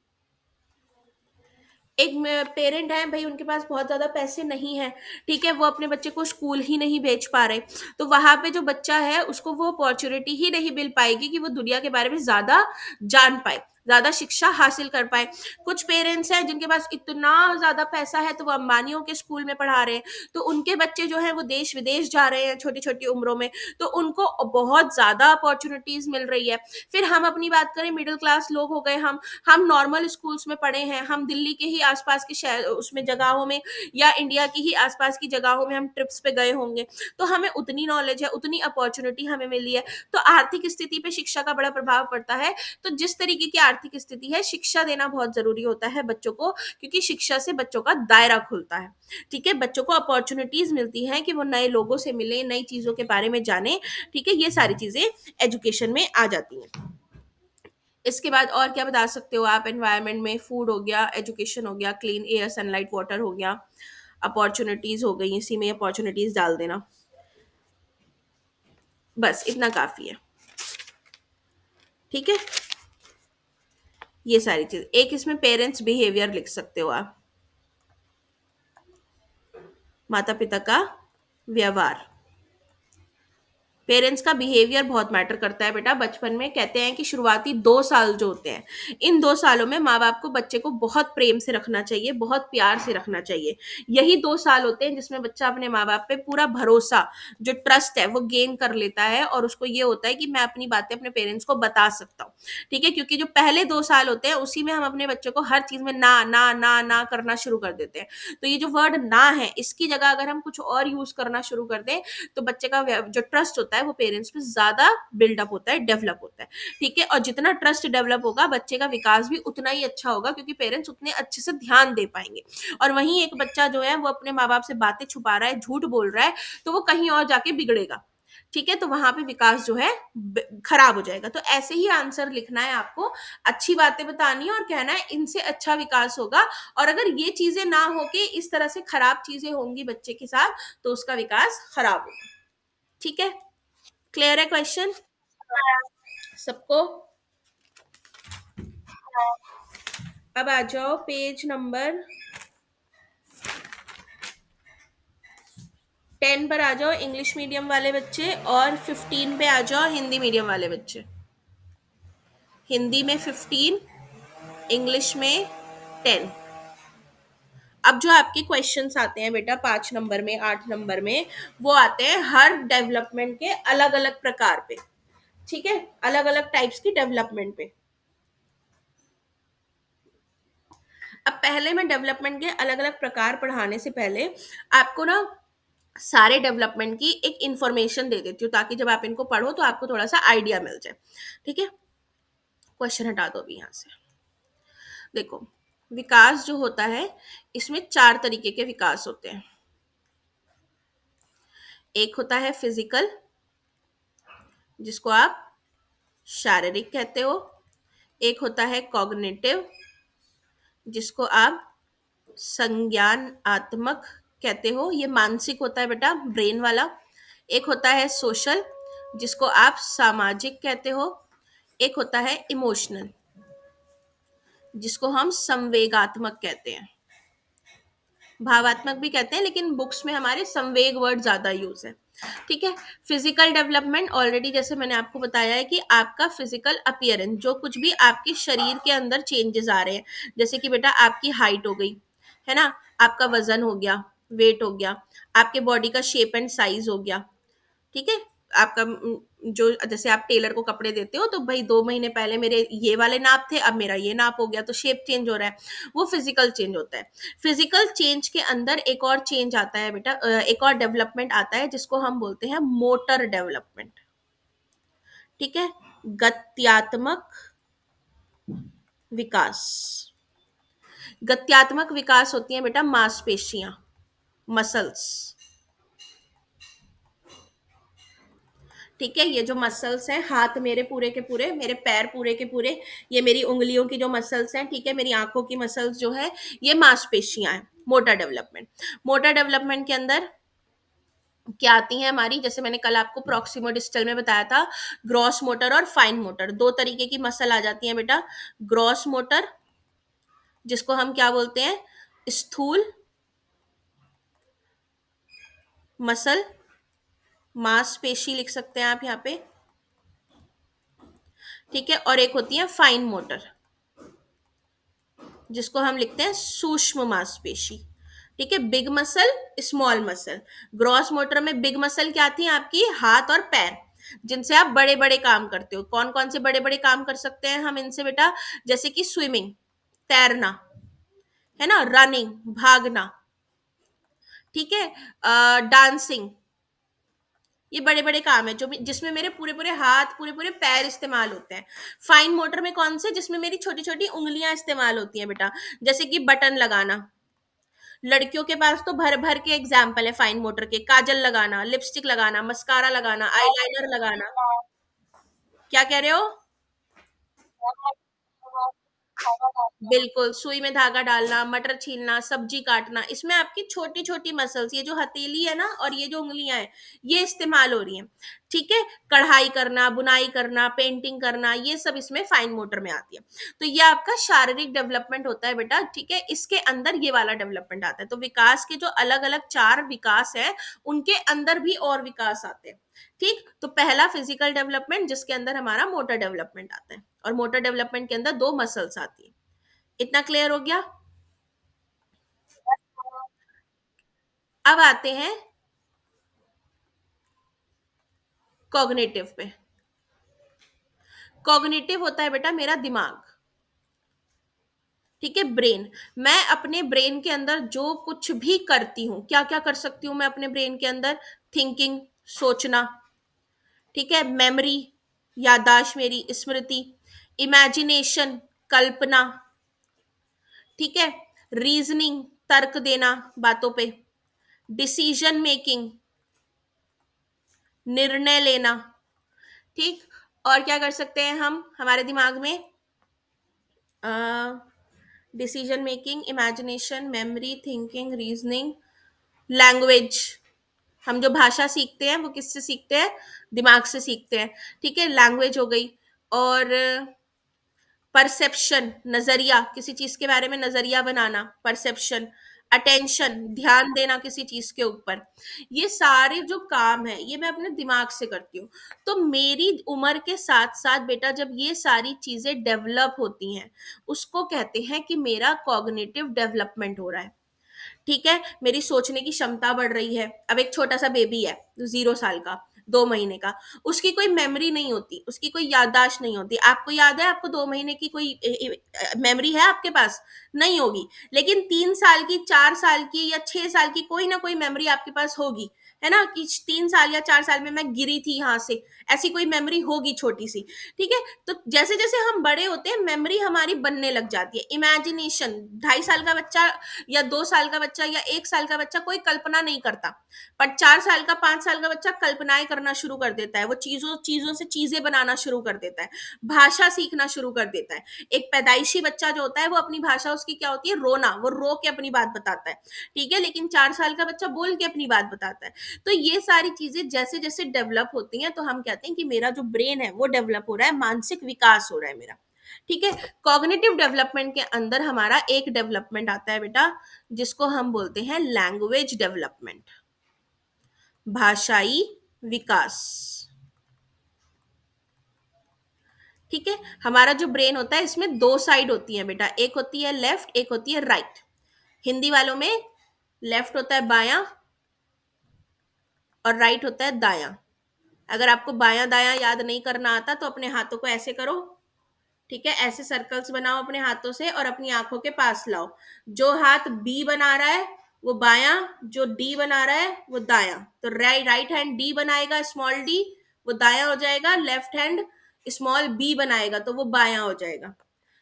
एक पेरेंट है भाई, उनके पास बहुत ज्यादा पैसे नहीं है, ठीक है, वो अपने बच्चे को स्कूल ही नहीं भेज पा रहे, तो वहां पे जो बच्चा है उसको वो अपॉर्चुनिटी ही नहीं मिल पाएगी कि वो दुनिया के बारे में ज्यादा जान पाए, ज्यादा शिक्षा हासिल कर पाए। कुछ पेरेंट्स हैं जिनके पास इतना ज्यादा पैसा है तो वो अंबानियों के स्कूल में पढ़ा रहे हैं, तो उनके बच्चे जो है वो देश विदेश जा रहे हैं छोटी छोटी उम्रों में, तो उनको बहुत ज्यादा अपॉर्चुनिटीज मिल रही है। फिर हम अपनी बात करें, मिडिल क्लास लोग हो गए हम नॉर्मल स्कूल्स में पढ़े हैं, हम दिल्ली के ही आसपास के शहर उसमें जगहों में, या इंडिया की ही आसपास की जगहों में हम ट्रिप्स पे गए होंगे, तो हमें उतनी नॉलेज है, उतनी अपॉर्चुनिटी हमें मिली है। तो आर्थिक स्थिति पे शिक्षा का बड़ा प्रभाव पड़ता है। तो जिस तरीके की आर्थिक स्थिति है, शिक्षा देना बहुत जरूरी होता है बच्चों को, क्योंकि शिक्षा से बच्चों का दायरा खुलता है। ठीक है, बच्चों को अपॉर्चुनिटीज मिलती हैं कि वो नए लोगों से मिले, नई चीजों के बारे में जाने। ठीक है, ये सारी चीजें एजुकेशन में आ जाती हैं। इसके बाद और क्या बता सकते हो आप? एनवायरनमेंट में फूड हो गया, एजुकेशन हो गया, क्लीन एयर, सनलाइट, वाटर हो गया, अपॉर्चुनिटीज हो गई, इसी में अपॉर्चुनिटीज डाल देना। बस इतना काफी है। ठीक है, ये सारी चीज। एक इसमें पेरेंट्स बिहेवियर लिख सकते हो आप, माता पिता का व्यवहार। पेरेंट्स का बिहेवियर बहुत मैटर करता है बेटा। बचपन में कहते हैं कि शुरुआती 2 साल जो होते हैं, इन 2 सालों में माँ बाप को बच्चे को बहुत प्रेम से रखना चाहिए, बहुत प्यार से रखना चाहिए। यही 2 साल होते हैं जिसमें बच्चा अपने माँ बाप पे पूरा भरोसा, जो ट्रस्ट है वो गेन कर लेता है, और उसको ये होता है कि मैं अपनी बातें अपने पेरेंट्स को बता सकता हूँ। ठीक है, क्योंकि जो पहले 2 साल होते हैं उसी में हम अपने बच्चे को हर चीज में ना ना ना ना करना शुरू कर देते हैं। तो ये जो वर्ड ना है, इसकी जगह अगर हम कुछ और यूज करना शुरू कर दें, तो बच्चे का जो ट्रस्ट होता है वो पेरेंट्स पे ज्यादा बिल्डअप होता है, डेवलप होता है। ठीक है, और जितना ट्रस्ट डेवलप होगा बच्चे का विकास भी उतना ही अच्छा होगा, क्योंकि पेरेंट्स उतने अच्छे से ध्यान दे पाएंगे। और वहीं एक बच्चा जो है वो अपने माँ बाप से बातें छुपा रहा है, झूठ बोल रहा है, तो वो कहीं और जाके बिगड़ेगा। ठीक है, तो वहां पे विकास जो है खराब हो जाएगा। तो ऐसे ही आंसर लिखना है आपको, अच्छी बातें बतानी है और कहना है इनसे अच्छा विकास होगा। और अगर ये चीजें ना हो के इस तरह से खराब चीजें होंगी बच्चे के साथ, तो उसका विकास खराब होगा। ठीक है, क्लियर है क्वेश्चन सबको? अब आ जाओ पेज नंबर 10 पर आ जाओ, इंग्लिश मीडियम वाले बच्चे, और 15 पे आ जाओ, हिंदी मीडियम वाले बच्चे। हिंदी में 15, इंग्लिश में 10। अब जो आपके क्वेश्चंस आते हैं बेटा 5 नंबर में, 8 नंबर में, वो आते हैं हर डेवलपमेंट के अलग अलग प्रकार पे। ठीक है, अलग अलग टाइप्स की डेवलपमेंट पे। अब पहले मैं डेवलपमेंट के अलग अलग प्रकार पढ़ाने से पहले आपको ना सारे डेवलपमेंट की एक इंफॉर्मेशन दे देती हूँ, ताकि जब आप इनको पढ़ो तो आपको थोड़ा सा आइडिया मिल जाए। ठीक है, क्वेश्चन हटा दो अभी यहाँ से। देखो, विकास जो होता है इसमें 4 तरीके के विकास होते हैं। एक होता है फिजिकल, जिसको आप शारीरिक कहते हो। एक होता है कॉग्निटिव, जिसको आप संज्ञानात्मक कहते हो, ये मानसिक होता है बेटा, ब्रेन वाला। एक होता है सोशल, जिसको आप सामाजिक कहते हो। एक होता है इमोशनल, जिसको हम संवेगात्मक कहते हैं। भावात्मक भी कहते हैं, लेकिन बुक्स में हमारे संवेग वर्ड ज्यादा यूज है। ठीक है, फिजिकल डेवलपमेंट ऑलरेडी जैसे मैंने आपको बताया है कि आपका फिजिकल अपीयरेंस, जो कुछ भी आपके शरीर के अंदर चेंजेस आ रहे हैं, जैसे कि बेटा आपकी हाइट हो गई, है ना, आपका वजन हो गया, वेट हो गया, आपके बॉडी का शेप एंड साइज हो गया। ठीक है, आपका जो जैसे आप टेलर को कपड़े देते हो, तो भाई 2 महीने पहले मेरे ये वाले नाप थे, अब मेरा ये नाप हो गया, तो शेप चेंज हो रहा है, वो फिजिकल चेंज होता है। फिजिकल चेंज के अंदर एक और चेंज आता है बेटा, एक और डेवलपमेंट आता है जिसको हम बोलते हैं मोटर डेवलपमेंट। ठीक है, गत्यात्मक विकास। गत्यात्मक विकास होती है बेटा मांसपेशियां, मसल्स। ठीक है, ये जो मसल्स हैं, हाथ मेरे पूरे के पूरे, मेरे पैर पूरे के पूरे, ये मेरी उंगलियों की जो मसल्स हैं, ठीक है, मेरी आंखों की मसल्स जो है, ये मांसपेशियां हैं। मोटर डेवलपमेंट, मोटर डेवलपमेंट के अंदर क्या आती है हमारी, जैसे मैंने कल आपको प्रॉक्सिमो डिस्टल में बताया था, ग्रॉस मोटर और फाइन मोटर, 2 तरीके की मसल आ जाती है बेटा। ग्रॉस मोटर, जिसको हम क्या बोलते हैं, स्थूल मसल, मांसपेशी लिख सकते हैं आप यहाँ पे। ठीक है, और एक होती है फाइन मोटर, जिसको हम लिखते हैं सूक्ष्म मांसपेशी। ठीक है, big muscle, small muscle. Gross motor में बिग मसल क्या आती है आपकी, हाथ और पैर, जिनसे आप बड़े बड़े काम करते हो। कौन कौन से बड़े बड़े काम कर सकते हैं हम इनसे बेटा, जैसे कि स्विमिंग, तैरना, है ना, रनिंग, भागना। ठीक है, डांसिंग, ये बड़े बड़े काम है जो जिसमें मेरे पूरे पूरे हाथ, पूरे पूरे पैर इस्तेमाल होते हैं। फाइन मोटर में कौन से, जिसमें मेरी छोटी छोटी उंगलियां इस्तेमाल होती हैं बेटा, जैसे कि बटन लगाना। लड़कियों के पास तो भर भर के एग्जाम्पल है फाइन मोटर के, काजल लगाना, लिपस्टिक लगाना, मस्कारा लगाना, आईलाइनर लगाना। क्या कह रहे हो? बिल्कुल, सुई में धागा डालना, मटर छीलना, सब्जी काटना, इसमें आपकी छोटी छोटी मसल्स, ये जो हथेली है ना और ये जो उंगलियां हैं, ये इस्तेमाल हो रही हैं। ठीक है, कढ़ाई करना, बुनाई करना, पेंटिंग करना, ये सब इसमें फाइन मोटर में आती है। तो ये आपका शारीरिक डेवलपमेंट होता है बेटा, ठीक है, इसके अंदर ये वाला डेवलपमेंट आता है। तो विकास के जो अलग अलग चार विकास है, उनके अंदर भी और विकास आते हैं। ठीक, तो पहला फिजिकल डेवलपमेंट, जिसके अंदर हमारा मोटर डेवलपमेंट आता है, और मोटर डेवलपमेंट के अंदर दो मसल्स आती है। इतना क्लियर हो गया? अब आते हैं कॉग्निटिव पे। कॉग्निटिव होता है बेटा मेरा दिमाग, ठीक है, ब्रेन। मैं अपने ब्रेन के अंदर जो कुछ भी करती हूँ, क्या क्या कर सकती हूँ मैं अपने ब्रेन के अंदर? थिंकिंग, सोचना, ठीक है, मेमोरी, याददाश्त, मेरी स्मृति, इमेजिनेशन, कल्पना, ठीक है, रीजनिंग, तर्क देना बातों पे, डिसीजन मेकिंग, निर्णय लेना, ठीक। और क्या कर सकते हैं हम हमारे दिमाग में? Decision making, imagination, memory, thinking, reasoning, language. हम जो भाषा सीखते हैं वो किससे सीखते हैं? दिमाग से सीखते हैं, ठीक है, लैंग्वेज हो गई। और परसेप्शन, नजरिया, किसी चीज के बारे में नजरिया बनाना, परसेप्शन, अटेंशन, ध्यान देना किसी चीज के ऊपर, ये सारे जो काम है ये मैं अपने दिमाग से करती हूँ। तो मेरी उम्र के साथ साथ बेटा जब ये सारी चीजें डेवलप होती हैं, उसको कहते हैं कि मेरा कॉग्निटिव डेवलपमेंट हो रहा है, ठीक है, मेरी सोचने की क्षमता बढ़ रही है। अब एक छोटा सा बेबी है, 0 साल का, 2 महीने का, उसकी कोई मेमोरी नहीं होती, उसकी कोई याददाश्त नहीं होती। आपको याद है, आपको 2 महीने की कोई मेमोरी है आपके पास? नहीं होगी। लेकिन 3 साल की, 4 साल की, या 6 साल की कोई ना कोई मेमोरी आपके पास होगी, है ना, कि 3 साल या 4 साल में मैं गिरी थी यहाँ से, ऐसी कोई मेमोरी होगी छोटी सी, ठीक है। तो जैसे जैसे हम बड़े होते हैं मेमोरी हमारी बनने लग जाती है। इमेजिनेशन, 2.5 साल का बच्चा या 2 साल का बच्चा या 1 साल का बच्चा कोई कल्पना नहीं करता, पर 4 साल का, 5 साल का बच्चा कल्पनाएं करना शुरू कर देता है। वो चीजों चीजों से चीजें बनाना शुरू कर देता है, भाषा सीखना शुरू कर देता है। एक पैदाइशी बच्चा जो होता है वो अपनी भाषा, उसकी क्या होती है? रोना, वो रो के अपनी बात बताता है, ठीक है। लेकिन 4 साल का बच्चा बोल के अपनी बात बताता है। तो ये सारी चीजें जैसे जैसे डेवलप होती हैं, तो हम कहते हैं कि मेरा जो ब्रेन है वो डेवलप हो रहा है, मानसिक विकास हो रहा है मेरा, ठीक है। कॉग्निटिव डेवलपमेंट के अंदर हमारा एक डेवलपमेंट आता है बेटा, जिसको हम बोलते हैं लैंग्वेज डेवलपमेंट, भाषाई विकास, ठीक है। हमारा जो ब्रेन होता है इसमें दो साइड होती है बेटा, एक होती है लेफ्ट, एक होती है राइट। हिंदी वालों में लेफ्ट होता है बायां और राइट होता है दायां। अगर आपको बायां दायां याद नहीं करना आता तो अपने हाथों को ऐसे करो, ठीक है, ऐसे सर्कल्स बनाओ अपने हाथों से और अपनी आंखों के पास लाओ। जो हाथ बी बना रहा है वो बायां, जो डी बना रहा है वो दायां। तो राइट हैंड डी बनाएगा, स्मॉल डी, वो दायां हो जाएगा। लेफ्ट हैंड स्मॉल बी बनाएगा तो वो बायां हो जाएगा,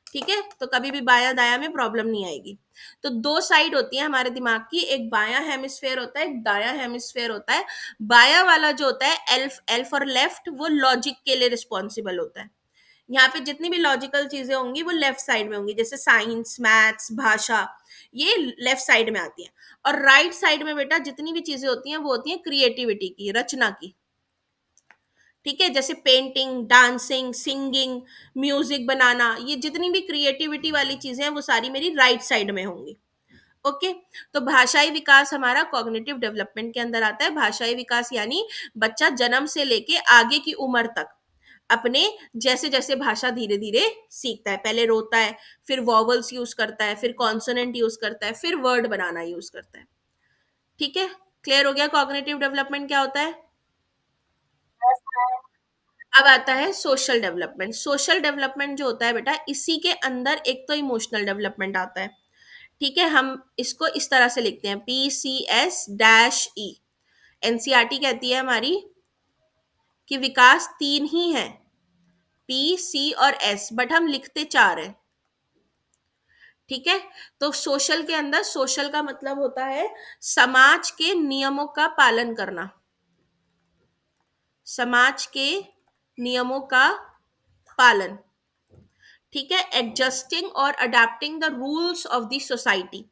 ठीक है। तो कभी भी बायां दायां में प्रॉब्लम नहीं आएगी। तो दो साइड होती है हमारे दिमाग की, एक बायां हेमिस्फेयर होता है, एक दायां हेमिस्फेयर होता है। बायां वाला जो होता है एल्फ, एल्फ और लेफ्ट, वो लॉजिक के लिए रिस्पॉन्सिबल होता है। यहाँ पे जितनी भी लॉजिकल चीजें होंगी वो लेफ्ट साइड में होंगी, जैसे साइंस, मैथ्स, भाषा, ये लेफ्ट साइड में आती है। और राइट साइड में बेटा जितनी भी चीजें होती हैं वो होती हैं क्रिएटिविटी की, रचना की, ठीक है, जैसे पेंटिंग, डांसिंग, सिंगिंग, म्यूजिक बनाना, ये जितनी भी क्रिएटिविटी वाली चीजें हैं वो सारी मेरी राइट साइड में होंगी। ओके। तो भाषाई विकास हमारा कॉग्निटिव डेवलपमेंट के अंदर आता है। भाषाई विकास यानी बच्चा जन्म से लेके आगे की उम्र तक अपने जैसे जैसे भाषा धीरे धीरे सीखता है, पहले रोता है, फिर वॉवल्स यूज करता है, फिर कॉन्सोनेंट यूज करता है, फिर वर्ड बनाना यूज करता है, ठीक है। क्लियर हो गया कॉग्निटिव डेवलपमेंट क्या होता है? अब आता है सोशल डेवलपमेंट। सोशल डेवलपमेंट जो होता है बेटा, इसी के अंदर एक तो इमोशनल डेवलपमेंट आता है, ठीक है। हम इसको इस तरह से लिखते हैं, PCS-E। एनसीईआरटी कहती है हमारी कि विकास 3 ही है, P, C और S, बट हम लिखते 4 है, ठीक है। तो सोशल के अंदर, सोशल का मतलब होता है समाज के नियमों का पालन करना, समाज के नियमों का पालन, ठीक है, एडजस्टिंग और adapting the rules of the society.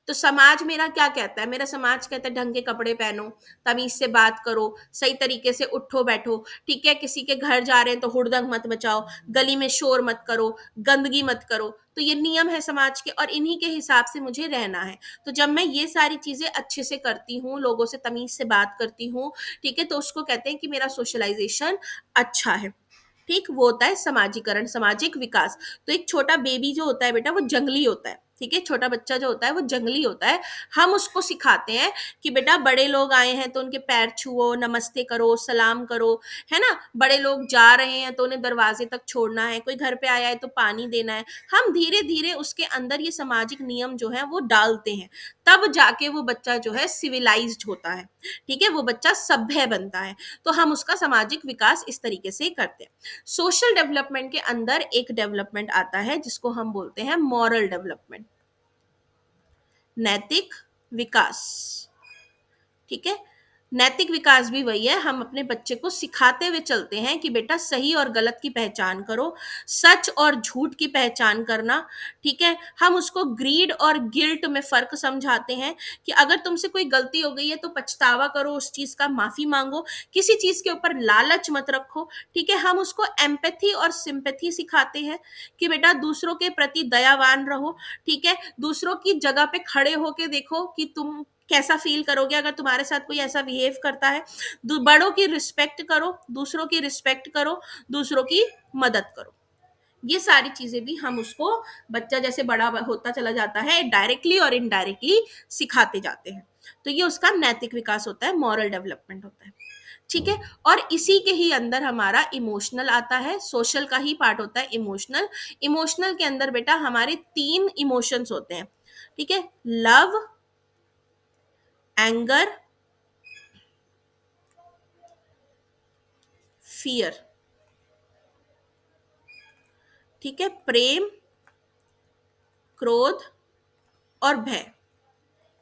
तो समाज मेरा क्या कहता है, मेरा समाज कहता है ढंग के कपड़े पहनो, तमीज से बात करो, सही तरीके से उठो बैठो, ठीक है, किसी के घर जा रहे हैं तो हुड़दंग मत मचाओ, गली में शोर मत करो, गंदगी मत करो। तो ये नियम है समाज के और इन्हीं के हिसाब से मुझे रहना है। तो जब मैं ये सारी चीजें अच्छे से करती हूँ, लोगों से तमीज से बात करती हूँ, ठीक है, तो उसको कहते हैं कि मेरा सोशलाइजेशन अच्छा है। ठीक, वो होता है समाजीकरण, सामाजिक विकास। तो एक छोटा बेबी जो होता है बेटा, वो जंगली होता है, ठीक है, छोटा बच्चा जो होता है वो जंगली होता है। हम उसको सिखाते हैं कि बेटा बड़े लोग आए हैं तो उनके पैर छुओ, नमस्ते करो, सलाम करो, है ना, बड़े लोग जा रहे हैं तो उन्हें दरवाजे तक छोड़ना है, कोई घर पे आया है तो पानी देना है। हम धीरे धीरे उसके अंदर ये सामाजिक नियम जो है वो डालते हैं, तब जाके वो बच्चा जो है सिविलाइज्ड होता है, ठीक है, वो बच्चा सभ्य बनता है। तो हम उसका सामाजिक विकास इस तरीके से करते हैं। सोशल डेवलपमेंट के अंदर एक डेवलपमेंट आता है जिसको हम बोलते हैं मॉरल डेवलपमेंट, नैतिक विकास। ठीक है, नैतिक विकास भी वही है, हम अपने बच्चे को सिखाते हुए चलते हैं कि बेटा सही और गलत की पहचान करो, सच और झूठ की पहचान करना। ठीक है, हम उसको ग्रीड और गिल्ट में फर्क समझाते हैं कि अगर तुमसे कोई गलती हो गई है तो पछतावा करो, उस चीज का माफी मांगो, किसी चीज के ऊपर लालच मत रखो। ठीक है, हम उसको एम्पैथी और सिंपैथी सिखाते हैं कि बेटा दूसरों के प्रति दयावान रहो। ठीक है, दूसरों की जगह पे खड़े होके देखो कि तुम कैसा फील करोगे अगर तुम्हारे साथ कोई ऐसा बिहेव करता है। बड़ों की रिस्पेक्ट करो, दूसरों की रिस्पेक्ट करो, दूसरों की मदद करो। ये सारी चीजें भी हम उसको, बच्चा जैसे बड़ा होता चला जाता है, डायरेक्टली और इनडायरेक्टली सिखाते जाते हैं। तो ये उसका नैतिक विकास होता है, मॉरल डेवलपमेंट होता है। ठीक है, और इसी के ही अंदर हमारा इमोशनल आता है, सोशल का ही पार्ट होता है इमोशनल। इमोशनल के अंदर बेटा हमारे 3 इमोशंस होते हैं। ठीक है, लव, एंगर, फियर। ठीक है, प्रेम, क्रोध और भय।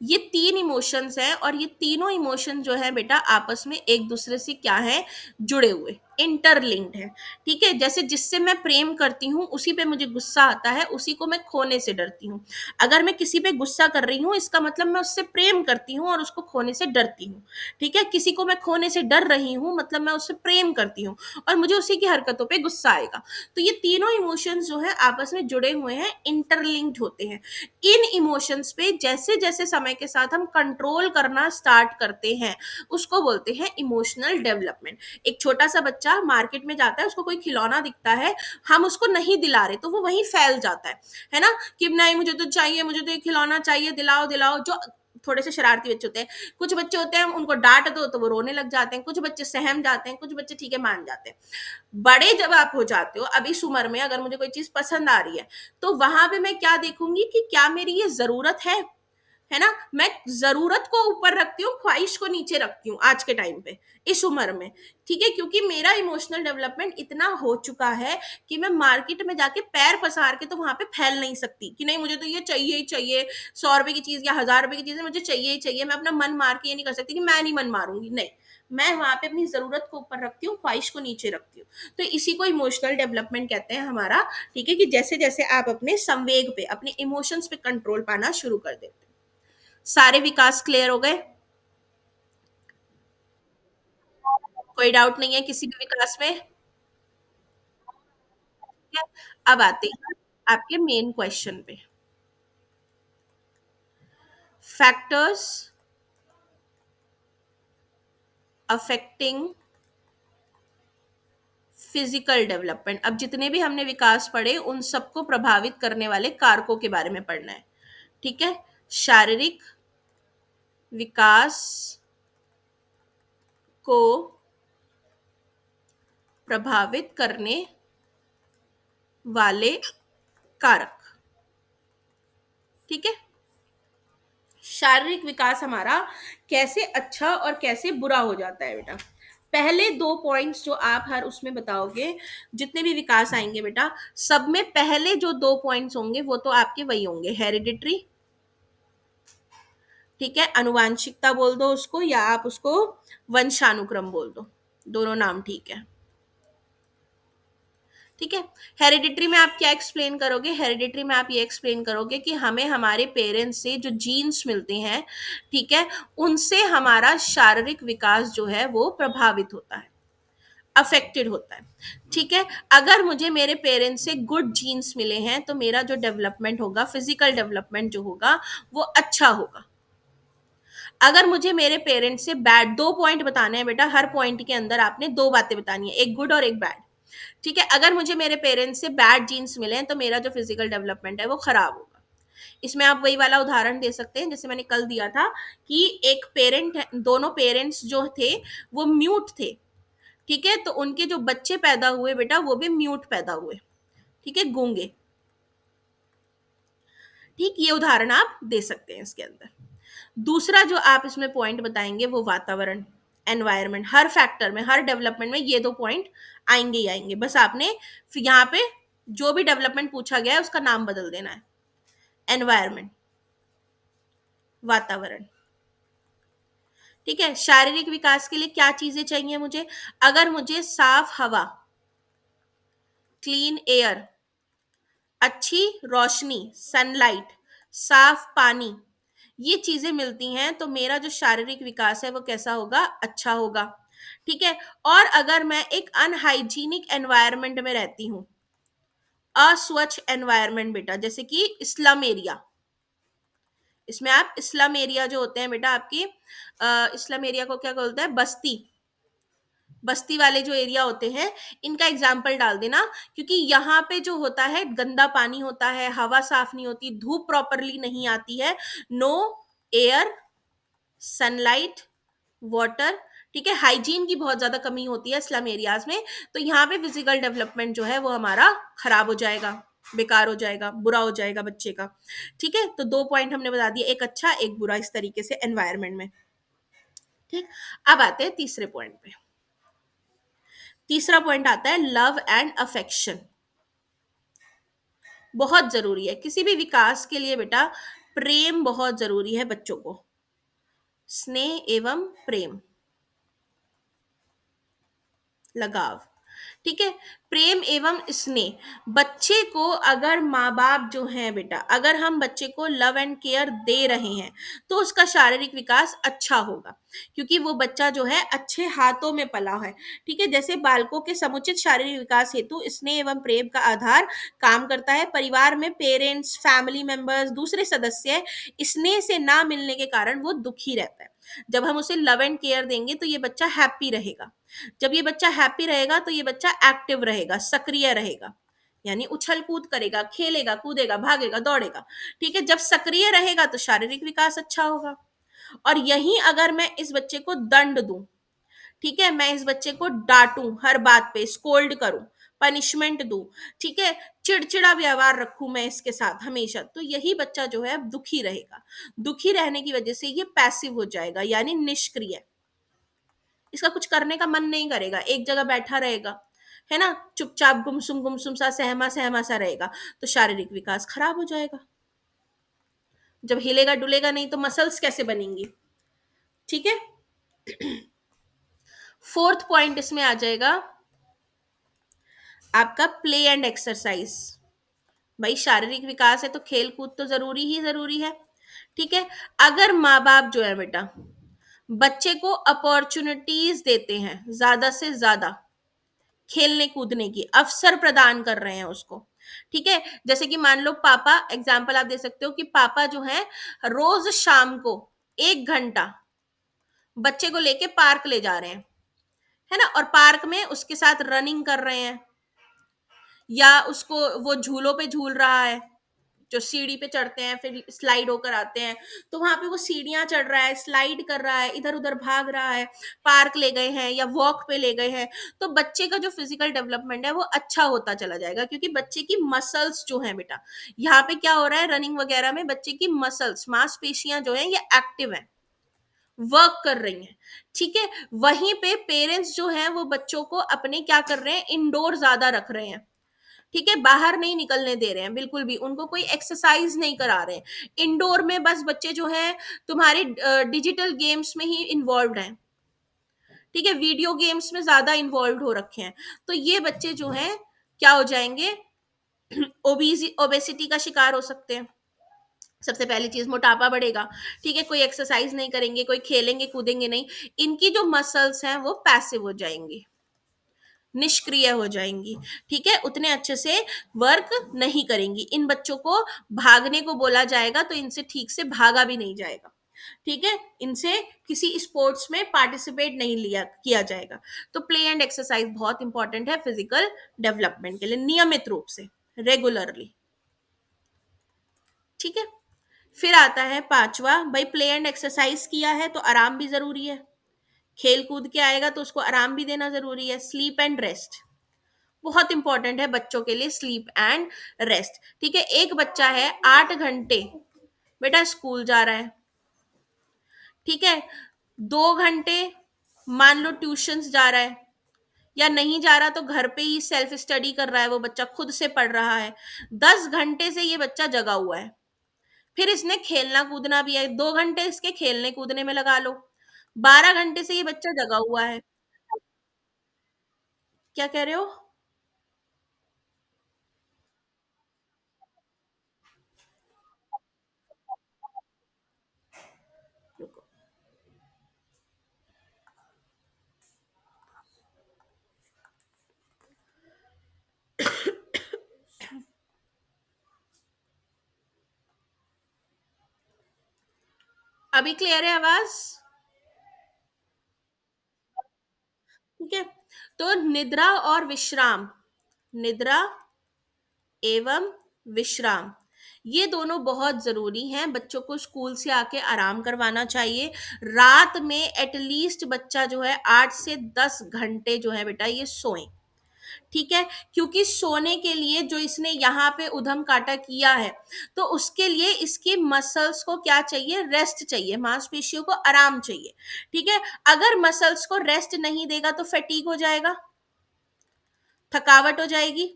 ये 3 इमोशंस हैं और ये तीनों इमोशन जो है बेटा आपस में एक दूसरे से क्या है, जुड़े हुए, इंटरलिंक्ड है। ठीक है, जैसे जिससे मैं प्रेम करती हूँ उसी पे मुझे गुस्सा आता है, उसी को मैं खोने से डरती हूँ। अगर मैं किसी पे गुस्सा कर रही हूँ इसका मतलब मैं उससे प्रेम करती हूँ और उसको खोने से डरती हूँ। ठीक है, किसी को मैं खोने से डर रही हूँ मतलब मैं उससे प्रेम करती हूँ और मुझे उसी की हरकतों पे गुस्सा आएगा। तो ये तीनों इमोशंस जो है आपस में जुड़े हुए हैं, इंटरलिंक्ड होते हैं। इन इमोशंस पे जैसे जैसे समय के साथ हम कंट्रोल करना स्टार्ट करते हैं उसको बोलते हैं इमोशनल डेवलपमेंट। एक छोटा सा बच्चा मार्केट में जाता है, उसको कोई खिलौना दिखता है, हम उसको नहीं दिला रहे तो वो वहीं फैल जाता है ना, कि नहीं मुझे तो चाहिए, मुझे तो ये खिलौना चाहिए, दिलाओ दिलाओ। जो थोड़े से शरारती बच्चे होते हैं, कुछ बच्चे होते हैं उनको डांट दो तो वो रोने लग जाते हैं, कुछ बच्चे सहम जाते हैं, कुछ बच्चे ठीक है मान जाते हैं। बड़े जब आप हो जाते हो, अब इस उम्र में अगर मुझे कोई चीज पसंद आ रही है तो वहां पे मैं क्या देखूंगी कि क्या मेरी ये जरूरत है ना। मैं जरूरत को ऊपर रखती हूँ, ख्वाहिश को नीचे रखती हूँ आज के टाइम पे, इस उम्र में। ठीक है, क्योंकि मेरा इमोशनल डेवलपमेंट इतना हो चुका है कि मैं मार्केट में जाके पैर पसार के तो वहां पे फैल नहीं सकती कि नहीं मुझे तो ये चाहिए ही चाहिए, 100 रुपए की चीज या 1000 रुपए की चीज मुझे चाहिए ही चाहिए। मैं अपना मन मार के ये नहीं कर सकती कि मैं नहीं मन मारूंगी, नहीं, मैं वहां पे अपनी जरूरत को ऊपर रखती हूँ, ख्वाहिश को नीचे रखती हूँ। तो इसी को इमोशनल डेवलपमेंट कहते हैं हमारा। ठीक है, कि जैसे जैसे आप अपने संवेग पे, अपने इमोशंस पे कंट्रोल पाना शुरू कर देते हैं। सारे विकास क्लियर हो गए? कोई डाउट नहीं है किसी भी विकास में? ठीक है, अब आते हैं आपके मेन क्वेश्चन पे। Factors affecting physical development. अब जितने भी हमने विकास पढ़े उन सबको प्रभावित करने वाले कारकों के बारे में पढ़ना है। ठीक है, शारीरिक विकास को प्रभावित करने वाले कारक। ठीक है, शारीरिक विकास हमारा कैसे अच्छा और कैसे बुरा हो जाता है बेटा। पहले 2 पॉइंट्स जो आप हर उसमें बताओगे, जितने भी विकास आएंगे बेटा, सब में पहले जो 2 पॉइंट्स होंगे वो तो आपके वही होंगे, हेरिडिटरी, ठीक है, अनुवांशिकता बोल दो उसको या आप उसको वंशानुक्रम बोल दो, दोनों नाम ठीक है। ठीक है। हेरिडिटरी में आप क्या एक्सप्लेन करोगे? हेरिडिटरी में आप ये एक्सप्लेन करोगे कि हमें हमारे पेरेंट्स से जो जीन्स मिलते हैं, ठीक है, उनसे हमारा शारीरिक विकास जो है वो प्रभावित होता है, अफेक्टेड होता है। ठीक है। अगर मुझे मेरे पेरेंट्स से गुड जीन्स मिले हैं तो मेरा जो डेवलपमेंट होगा, फिजिकल डेवलपमेंट जो होगा, वो अच्छा होगा। अगर मुझे मेरे पेरेंट्स से बैड, दो पॉइंट बताने हैं बेटा, हर पॉइंट के अंदर आपने दो बातें बतानी है, एक गुड और एक बैड। ठीक है। अगर मुझे मेरे पेरेंट्स से बैड जीन्स मिले हैं तो मेरा जो फिजिकल डेवलपमेंट है वो खराब होगा। इसमें आप वही वाला उदाहरण दे सकते हैं जैसे मैंने कल दिया था कि एक पेरेंट है, दोनों पेरेंट्स जो थे वो म्यूट थे। ठीक है। तो उनके जो बच्चे पैदा हुए बेटा वो भी म्यूट पैदा हुए। ठीक है, गूंगे। ठीक, ये उदाहरण आप दे सकते हैं इसके अंदर। दूसरा जो आप इसमें पॉइंट बताएंगे वो वातावरण, एनवायरनमेंट, हर फैक्टर में, हर डेवलपमेंट में ये दो पॉइंट आएंगे ही आएंगे। बस आपने फिर यहाँ पे जो भी डेवलपमेंट पूछा गया है उसका नाम बदल देना है। एनवायरनमेंट, वातावरण। ठीक है। शारीरिक विकास के लिए क्या चीजें चाहिए मुझे? अगर मुझे साफ हवा, क्लीन एयर, अच्छी रोशनी, सनलाइट, साफ पानी, ये चीजें मिलती हैं तो मेरा जो शारीरिक विकास है वो कैसा होगा? अच्छा होगा। ठीक है। और अगर मैं एक अनहाइजीनिक एनवायरनमेंट में रहती हूँ, अस्वच्छ एनवायरनमेंट बेटा, जैसे कि स्लम एरिया, इसमें आप स्लम एरिया जो होते हैं बेटा आपकी, स्लम एरिया को क्या बोलते हैं? बस्ती, बस्ती वाले जो एरिया होते हैं, इनका एग्जाम्पल डाल देना। क्योंकि यहाँ पे जो होता है गंदा पानी होता है, हवा साफ नहीं होती, धूप प्रॉपरली नहीं आती है, नो एयर, सनलाइट, वाटर। ठीक है। हाइजीन की बहुत ज्यादा कमी होती है स्लम एरियाज में, तो यहाँ पे फिजिकल डेवलपमेंट जो है वो हमारा खराब हो जाएगा, बेकार हो जाएगा, बुरा हो जाएगा बच्चे का। ठीक है। तो दो पॉइंट हमने बता दिए, एक अच्छा एक बुरा, इस तरीके से एनवायरनमेंट में। ठीक। अब आते हैं तीसरे पॉइंट पे। तीसरा पॉइंट आता है लव एंड अफेक्शन। बहुत जरूरी है किसी भी विकास के लिए बेटा, प्रेम बहुत जरूरी है बच्चों को, स्नेह एवं प्रेम, लगाव। ठीक है। प्रेम एवं स्नेह, बच्चे को अगर माँ बाप जो हैं बेटा, अगर हम बच्चे को लव एंड केयर दे रहे हैं तो उसका शारीरिक विकास अच्छा होगा, क्योंकि वो बच्चा जो है अच्छे हाथों में पला है। ठीक है। जैसे बालकों के समुचित शारीरिक विकास हेतु स्नेह एवं प्रेम का आधार काम करता है। परिवार में पेरेंट्स, फैमिली मेंबर्स, दूसरे सदस्य स्नेह से ना मिलने के कारण वो दुखी रहता है। जब हम उसे लव एंड केयर देंगे तो ये बच्चा हैप्पी रहेगा। जब ये बच्चा हैप्पी रहेगा तो ये बच्चा एक्टिव रहेगा, सक्रिय रहेगा, यानी उछल कूद करेगा, खेलेगा, कूदेगा, भागेगा, दौड़ेगा। ठीक है। जब सक्रिय रहेगा तो शारीरिक विकास अच्छा होगा। और यहीं अगर मैं इस बच्चे को दंड दूं, ठीक है, मैं इस बच्चे को डांटूं, हर बात पे स्कोल्ड करूं, पनिशमेंट दूं, ठीक है, चिड़चिड़ा व्यवहार रखूं मैं इसके साथ हमेशा, तो यही बच्चा जो है दुखी रहेगा। दुखी रहने की वजह से ये पैसिव हो जाएगा, यानी निष्क्रिय। इसका कुछ करने का मन नहीं करेगा, एक जगह बैठा रहेगा, है ना, चुपचाप गुमसुम सा, सहमा सहमा सा रहेगा, तो शारीरिक विकास खराब हो जाएगा। जब हिलेगा डुलेगा नहीं तो मसल्स कैसे बनेंगी? ठीक है। फोर्थ पॉइंट इसमें आ जाएगा आपका प्ले एंड एक्सरसाइज। भाई शारीरिक विकास है तो खेल कूद तो जरूरी ही जरूरी है। ठीक है। अगर माँ बाप जो है बेटा बच्चे को अपॉर्चुनिटीज देते हैं, ज्यादा से ज्यादा खेलने कूदने की अवसर प्रदान कर रहे हैं उसको, ठीक है, जैसे कि मान लो पापा, एग्जाम्पल आप दे सकते हो कि पापा जो है रोज शाम को 1 घंटा बच्चे को लेके पार्क ले जा रहे हैं, है ना, और पार्क में उसके साथ रनिंग कर रहे हैं, या उसको वो झूलों पे झूल रहा है, जो सीढ़ी पे चढ़ते हैं फिर स्लाइड होकर आते हैं, तो वहां पे वो सीढ़ियां चढ़ रहा है, स्लाइड कर रहा है, इधर उधर भाग रहा है, पार्क ले गए हैं या वॉक पे ले गए हैं, तो बच्चे का जो फिजिकल डेवलपमेंट है वो अच्छा होता चला जाएगा, क्योंकि बच्चे की मसल्स जो है बेटा, यहाँ पे क्या हो रहा है, रनिंग वगैरह में बच्चे की मसल्स, मांसपेशियां जो है ये एक्टिव है, वर्क कर रही हैं। ठीक है। वहीं पे पेरेंट्स जो हैं वो बच्चों को अपने क्या कर रहे हैं, इंडोर ज्यादा रख रहे हैं। ठीक है। बाहर नहीं निकलने दे रहे हैं बिल्कुल भी, उनको कोई एक्सरसाइज नहीं करा रहे हैं, इंडोर में बस बच्चे जो हैं तुम्हारे डिजिटल गेम्स में ही इन्वॉल्व हैं। ठीक है। वीडियो गेम्स में ज्यादा इन्वॉल्व हो रखे हैं, तो ये बच्चे जो हैं क्या हो जाएंगे? ओबेसिटी का शिकार हो सकते हैं। सबसे पहली चीज मोटापा बढ़ेगा। ठीक है, कोई एक्सरसाइज नहीं करेंगे, कोई खेलेंगे कूदेंगे नहीं, इनकी जो मसल्स हैं वो पैसिव हो जाएंगी, निष्क्रिय हो जाएंगी। ठीक है, उतने अच्छे से वर्क नहीं करेंगी। इन बच्चों को भागने को बोला जाएगा तो इनसे ठीक से भागा भी नहीं जाएगा। ठीक है, इनसे किसी स्पोर्ट्स में पार्टिसिपेट नहीं लिया किया जाएगा। तो प्ले एंड एक्सरसाइज बहुत इंपॉर्टेंट है फिजिकल डेवलपमेंट के लिए, नियमित रूप से, रेगुलरली। ठीक है, फिर आता है पांचवा, भाई प्ले एंड एक्सरसाइज किया है तो आराम भी जरूरी है। खेल कूद के आएगा तो उसको आराम भी देना जरूरी है। स्लीप एंड रेस्ट बहुत इंपॉर्टेंट है बच्चों के लिए, स्लीप एंड रेस्ट। ठीक है, एक बच्चा है 8 घंटे बेटा स्कूल जा रहा है, ठीक है, 2 घंटे मान लो ट्यूशंस जा रहा है, या नहीं जा रहा तो घर पे ही सेल्फ स्टडी कर रहा है, वो बच्चा खुद से पढ़ रहा है। 10 घंटे से ये बच्चा जगा हुआ है। फिर इसने खेलना कूदना भी है, 2 घंटे इसके खेलने कूदने में लगा लो। 12 घंटे से ये बच्चा जगा हुआ है। क्या कह रहे हो? रुको। अभी क्लियर है आवाज? ठीक है, तो निद्रा और विश्राम, निद्रा एवं विश्राम, ये दोनों बहुत जरूरी हैं। बच्चों को स्कूल से आके आराम करवाना चाहिए। रात में एटलीस्ट बच्चा जो है 8 से 10 घंटे जो है बेटा ये सोए। ठीक है, क्योंकि सोने के लिए जो इसने यहाँ पे उधम काटा किया है, तो उसके लिए इसकी मसल्स को क्या चाहिए? रेस्ट चाहिए, मांसपेशियों को आराम चाहिए। ठीक है, अगर मसल्स को रेस्ट नहीं देगा तो फैटीग हो जाएगा, थकावट हो जाएगी।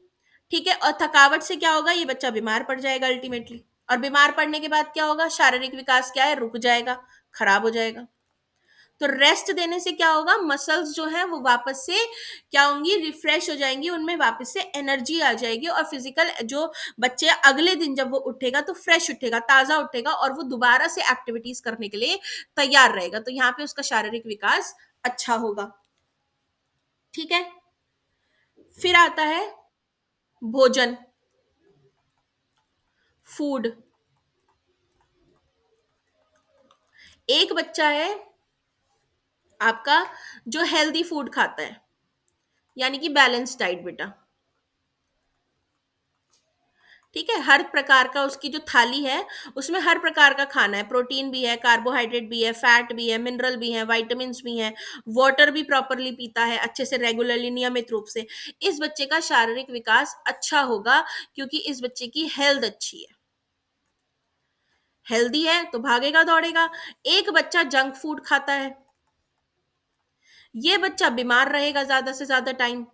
ठीक है, और थकावट से क्या होगा? ये बच्चा बीमार पड़ जाएगा अल्टीमेटली। और बीमार पड़ने के बाद क्या होगा? शारीरिक विकास क्या है? रुक जाएगा, खराब हो जाएगा। तो रेस्ट देने से क्या होगा? मसल्स जो है वो वापस से क्या होंगी? रिफ्रेश हो जाएंगी, उनमें वापस से एनर्जी आ जाएगी, और फिजिकल जो बच्चे अगले दिन जब वो उठेगा तो फ्रेश उठेगा, ताजा उठेगा, और वो दोबारा से एक्टिविटीज करने के लिए तैयार रहेगा। तो यहाँ पे उसका शारीरिक विकास अच्छा होगा। ठीक है, फिर आता है भोजन, फूड। एक बच्चा है आपका जो हेल्दी फूड खाता है, यानी कि बैलेंस डाइट बेटा। ठीक है, हर प्रकार का उसकी जो थाली है उसमें हर प्रकार का खाना है, प्रोटीन भी है, कार्बोहाइड्रेट भी है, फैट भी है, मिनरल भी है, विटामिन्स भी हैं, वाटर भी प्रॉपरली पीता है अच्छे से, रेगुलरली, नियमित रूप से। इस बच्चे का शारीरिक विकास अच्छा होगा, क्योंकि इस बच्चे की हेल्थ अच्छी है। हेल्दी है तो भागेगा दौड़ेगा। एक बच्चा जंक फूड खाता है, ये बच्चा बीमार रहेगा ज्यादा से ज्यादा टाइम।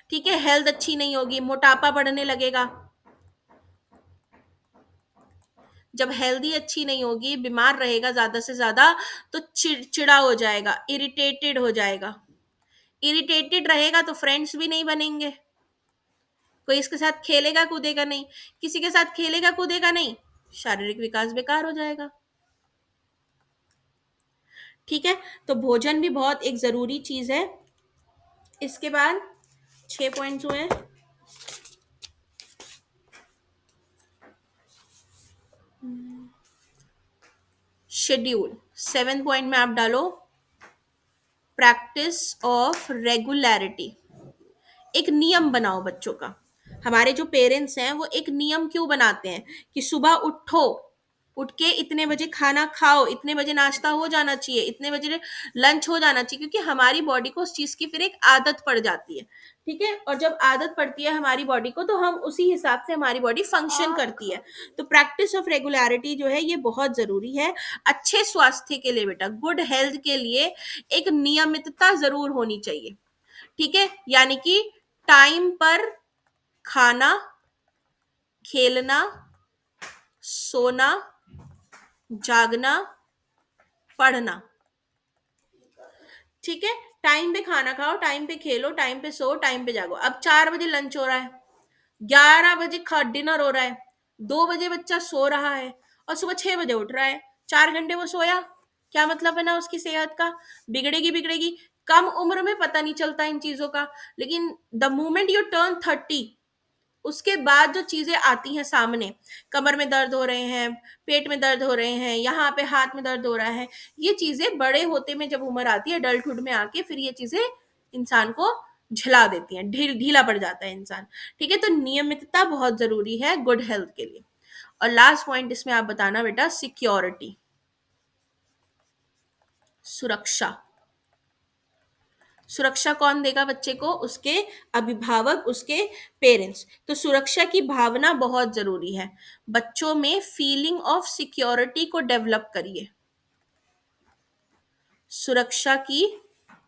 ठीक है, हेल्थ अच्छी नहीं होगी, मोटापा बढ़ने लगेगा। जब हेल्दी अच्छी नहीं होगी, बीमार रहेगा ज्यादा से ज्यादा, तो चिड़चिड़ा हो जाएगा, इरिटेटेड हो जाएगा। इरिटेटेड रहेगा तो फ्रेंड्स भी नहीं बनेंगे, कोई इसके साथ खेलेगा कूदेगा नहीं। किसी के साथ खेलेगा कूदेगा नहीं, शारीरिक विकास बेकार हो जाएगा। ठीक है, तो भोजन भी बहुत एक जरूरी चीज है। इसके बाद 6 पॉइंट्स हुए हैं। शेड्यूल, 7 पॉइंट में आप डालो प्रैक्टिस ऑफ रेगुलरिटी। एक नियम बनाओ बच्चों का। हमारे जो पेरेंट्स हैं वो एक नियम क्यों बनाते हैं कि सुबह उठो, उठ के इतने बजे खाना खाओ, इतने बजे नाश्ता हो जाना चाहिए, इतने बजे लंच हो जाना चाहिए, क्योंकि हमारी बॉडी को उस चीज की फिर एक आदत पड़ जाती है। ठीक है, और जब आदत पड़ती है हमारी बॉडी को तो हम उसी हिसाब से हमारी बॉडी फंक्शन करती है। तो प्रैक्टिस ऑफ रेगुलरिटी जो है ये बहुत जरूरी है अच्छे स्वास्थ्य के लिए बेटा, गुड हेल्थ के लिए एक नियमितता जरूर होनी चाहिए। ठीक है, यानी कि टाइम पर खाना, खेलना, सोना, जागना, पढ़ना। ठीक है, टाइम पे खाना खाओ, टाइम पे खेलो, टाइम पे सो, टाइम पे जागो। अब 4 बजे लंच हो रहा है, 11 बजे खा डिनर हो रहा है, 2 बजे बच्चा सो रहा है और सुबह 6 बजे उठ रहा है, 4 घंटे वो सोया, क्या मतलब है ना उसकी सेहत का? बिगड़ेगी बिगड़ेगी। कम उम्र में पता नहीं चलता इन चीजों का, लेकिन द मोमेंट यू टर्न 30, उसके बाद जो चीजें आती हैं सामने, कमर में दर्द हो रहे हैं, पेट में दर्द हो रहे हैं, यहाँ पे हाथ में दर्द हो रहा है, ये चीजें बड़े होते में जब उम्र आती है, अडल्टहुड में आके फिर ये चीजें इंसान को झिला देती हैं, ढीला पड़ जाता है इंसान। ठीक है, तो नियमितता बहुत जरूरी है गुड हेल्थ के लिए। और लास्ट पॉइंट इसमें आप बताना बेटा, सिक्योरिटी, सुरक्षा। सुरक्षा कौन देगा बच्चे को? उसके अभिभावक, उसके पेरेंट्स। तो सुरक्षा की भावना बहुत जरूरी है, बच्चों में फीलिंग ऑफ सिक्योरिटी को डेवलप करिए। सुरक्षा की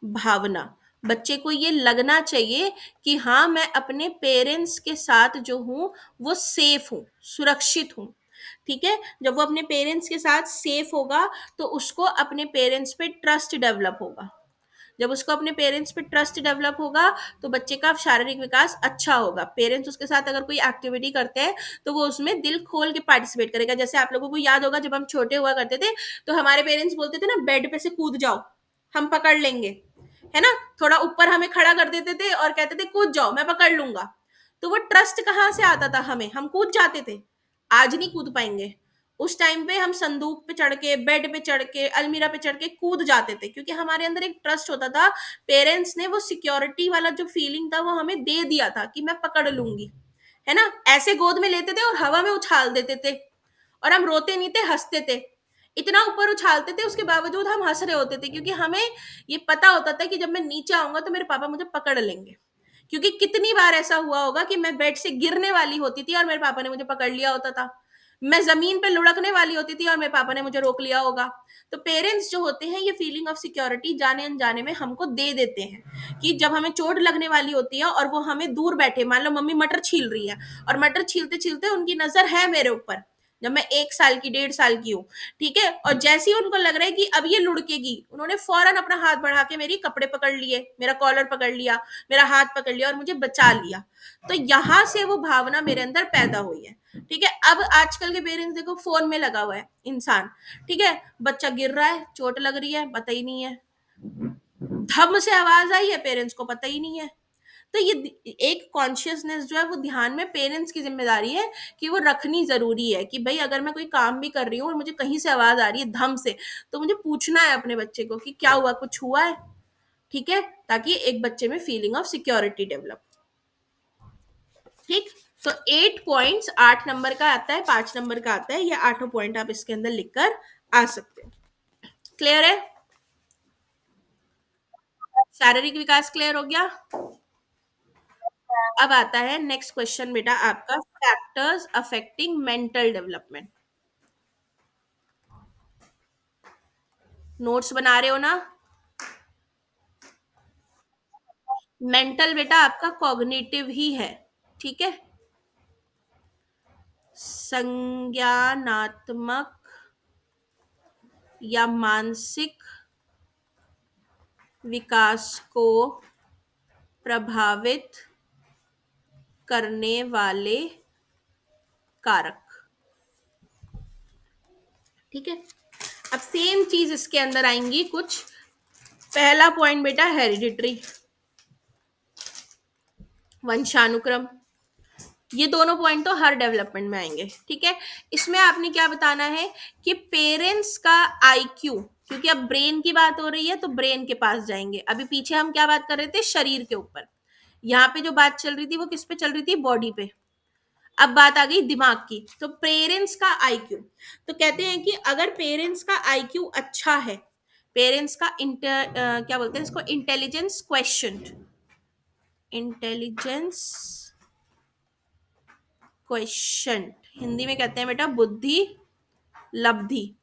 भावना, बच्चे को ये लगना चाहिए कि हाँ मैं अपने पेरेंट्स के साथ जो हूँ वो सेफ हूँ, सुरक्षित हूँ। ठीक है, जब वो अपने पेरेंट्स के साथ सेफ होगा तो उसको अपने पेरेंट्स पे ट्रस्ट डेवलप होगा। जब उसको अपने पेरेंट्स पे ट्रस्ट डेवलप होगा तो बच्चे का शारीरिक विकास अच्छा होगा। पेरेंट्स उसके साथ अगर कोई एक्टिविटी करते हैं तो वो उसमें दिल खोल के पार्टिसिपेट करेगा। जैसे आप लोगों को याद होगा, जब हम छोटे हुआ करते थे तो हमारे पेरेंट्स बोलते थे ना, बेड पे से कूद जाओ, हम पकड़ लेंगे, है ना? थोड़ा ऊपर हमें खड़ा कर देते थे और कहते थे कूद जाओ मैं पकड़ लूंगा। तो वो ट्रस्ट कहाँ से आता था हमें? हम कूद जाते थे। आज नहीं कूद पाएंगे। उस टाइम पे हम संदूक पे चढ़ के, बेड पे चढ़ के, अलमीरा पे चढ़ के कूद जाते थे, क्योंकि हमारे अंदर एक ट्रस्ट होता था। पेरेंट्स ने वो सिक्योरिटी वाला जो फीलिंग था वो हमें दे दिया था कि मैं पकड़ लूंगी, है ना? ऐसे गोद में लेते थे और हवा में उछाल देते थे, और हम रोते नहीं थे, हंसते थे। इतना ऊपर उछालते थे, उसके बावजूद हम हंस रहे होते थे, क्योंकि हमें ये पता होता था कि जब मैं नीचे आऊंगा तो मेरे पापा मुझे पकड़ लेंगे। क्योंकि कितनी बार ऐसा हुआ होगा कि मैं बेड से गिरने वाली होती थी और मेरे पापा ने मुझे पकड़ लिया होता था। मैं जमीन पे लुढ़कने वाली होती थी और मेरे पापा ने मुझे रोक लिया होगा। तो पेरेंट्स जो होते हैं ये फीलिंग ऑफ सिक्योरिटी जाने अनजाने में हमको दे देते हैं, कि जब हमें चोट लगने वाली होती है और वो हमें दूर बैठे, मान लो मम्मी मटर छील रही है और मटर छीलते छीलते उनकी नजर है मेरे ऊपर, जब मैं 1 साल की, 1.5 साल की हूँ, ठीक है, और जैसे ही उनको लग रहा है कि अब ये लुढ़केगी, उन्होंने फौरन अपना हाथ बढ़ा के मेरी कपड़े पकड़ लिए, मेरा कॉलर पकड़ लिया, मेरा हाथ पकड़ लिया और मुझे बचा लिया। तो यहाँ से वो भावना मेरे अंदर पैदा हुई है। ठीक है, अब आजकल के पेरेंट्स देखो, फोन में लगा हुआ है इंसान, ठीक है, बच्चा गिर रहा है, चोट लग रही है, पता ही नहीं है, धम से आवाज आई है, पेरेंट्स को पता ही नहीं है। तो ये एक कॉन्शियसनेस जो है वो ध्यान में पेरेंट्स की जिम्मेदारी है कि वो रखनी जरूरी है, कि भाई अगर मैं कोई काम भी कर रही हूँ और मुझे कहीं से आवाज आ रही है धम से, तो मुझे पूछना है अपने बच्चे को कि क्या हुआ, कुछ हुआ है। ठीक है, ताकि एक बच्चे में फीलिंग ऑफ सिक्योरिटी डेवलप। ठीक, तो 8 पॉइंट्स, 8 नंबर का आता है, 5 नंबर का आता है, ये 8 पॉइंट आप इसके अंदर लिखकर आ सकते हो। क्लियर है? शारीरिक विकास क्लियर हो गया। अब आता है नेक्स्ट क्वेश्चन बेटा आपका, factors affecting mental development. Notes बना रहे हो ना? मेंटल बेटा आपका कॉग्निटिव ही है, ठीक है, संज्ञानात्मक या मानसिक विकास को प्रभावित करने वाले कारक। ठीक है, अब सेम चीज इसके अंदर आएंगी कुछ। पहला पॉइंट बेटा हेरिडिटरी, वंशानुक्रम। ये दोनों पॉइंट तो हर डेवलपमेंट में आएंगे। ठीक है, इसमें आपने क्या बताना है कि पेरेंट्स का आईक्यू, क्योंकि अब ब्रेन की बात हो रही है तो ब्रेन के पास जाएंगे। अभी पीछे हम क्या बात कर रहे थे? शरीर के ऊपर। यहाँ पे जो बात चल रही थी वो किस पे चल रही थी? बॉडी पे। अब बात आ गई दिमाग की, तो पेरेंट्स का आईक्यू। तो कहते हैं कि अगर पेरेंट्स का आईक्यू अच्छा है, पेरेंट्स का क्या बोलते हैं इसको, intelligence question, intelligence question, Hindi में कहते हैं बेटा बुद्धि लब्धि।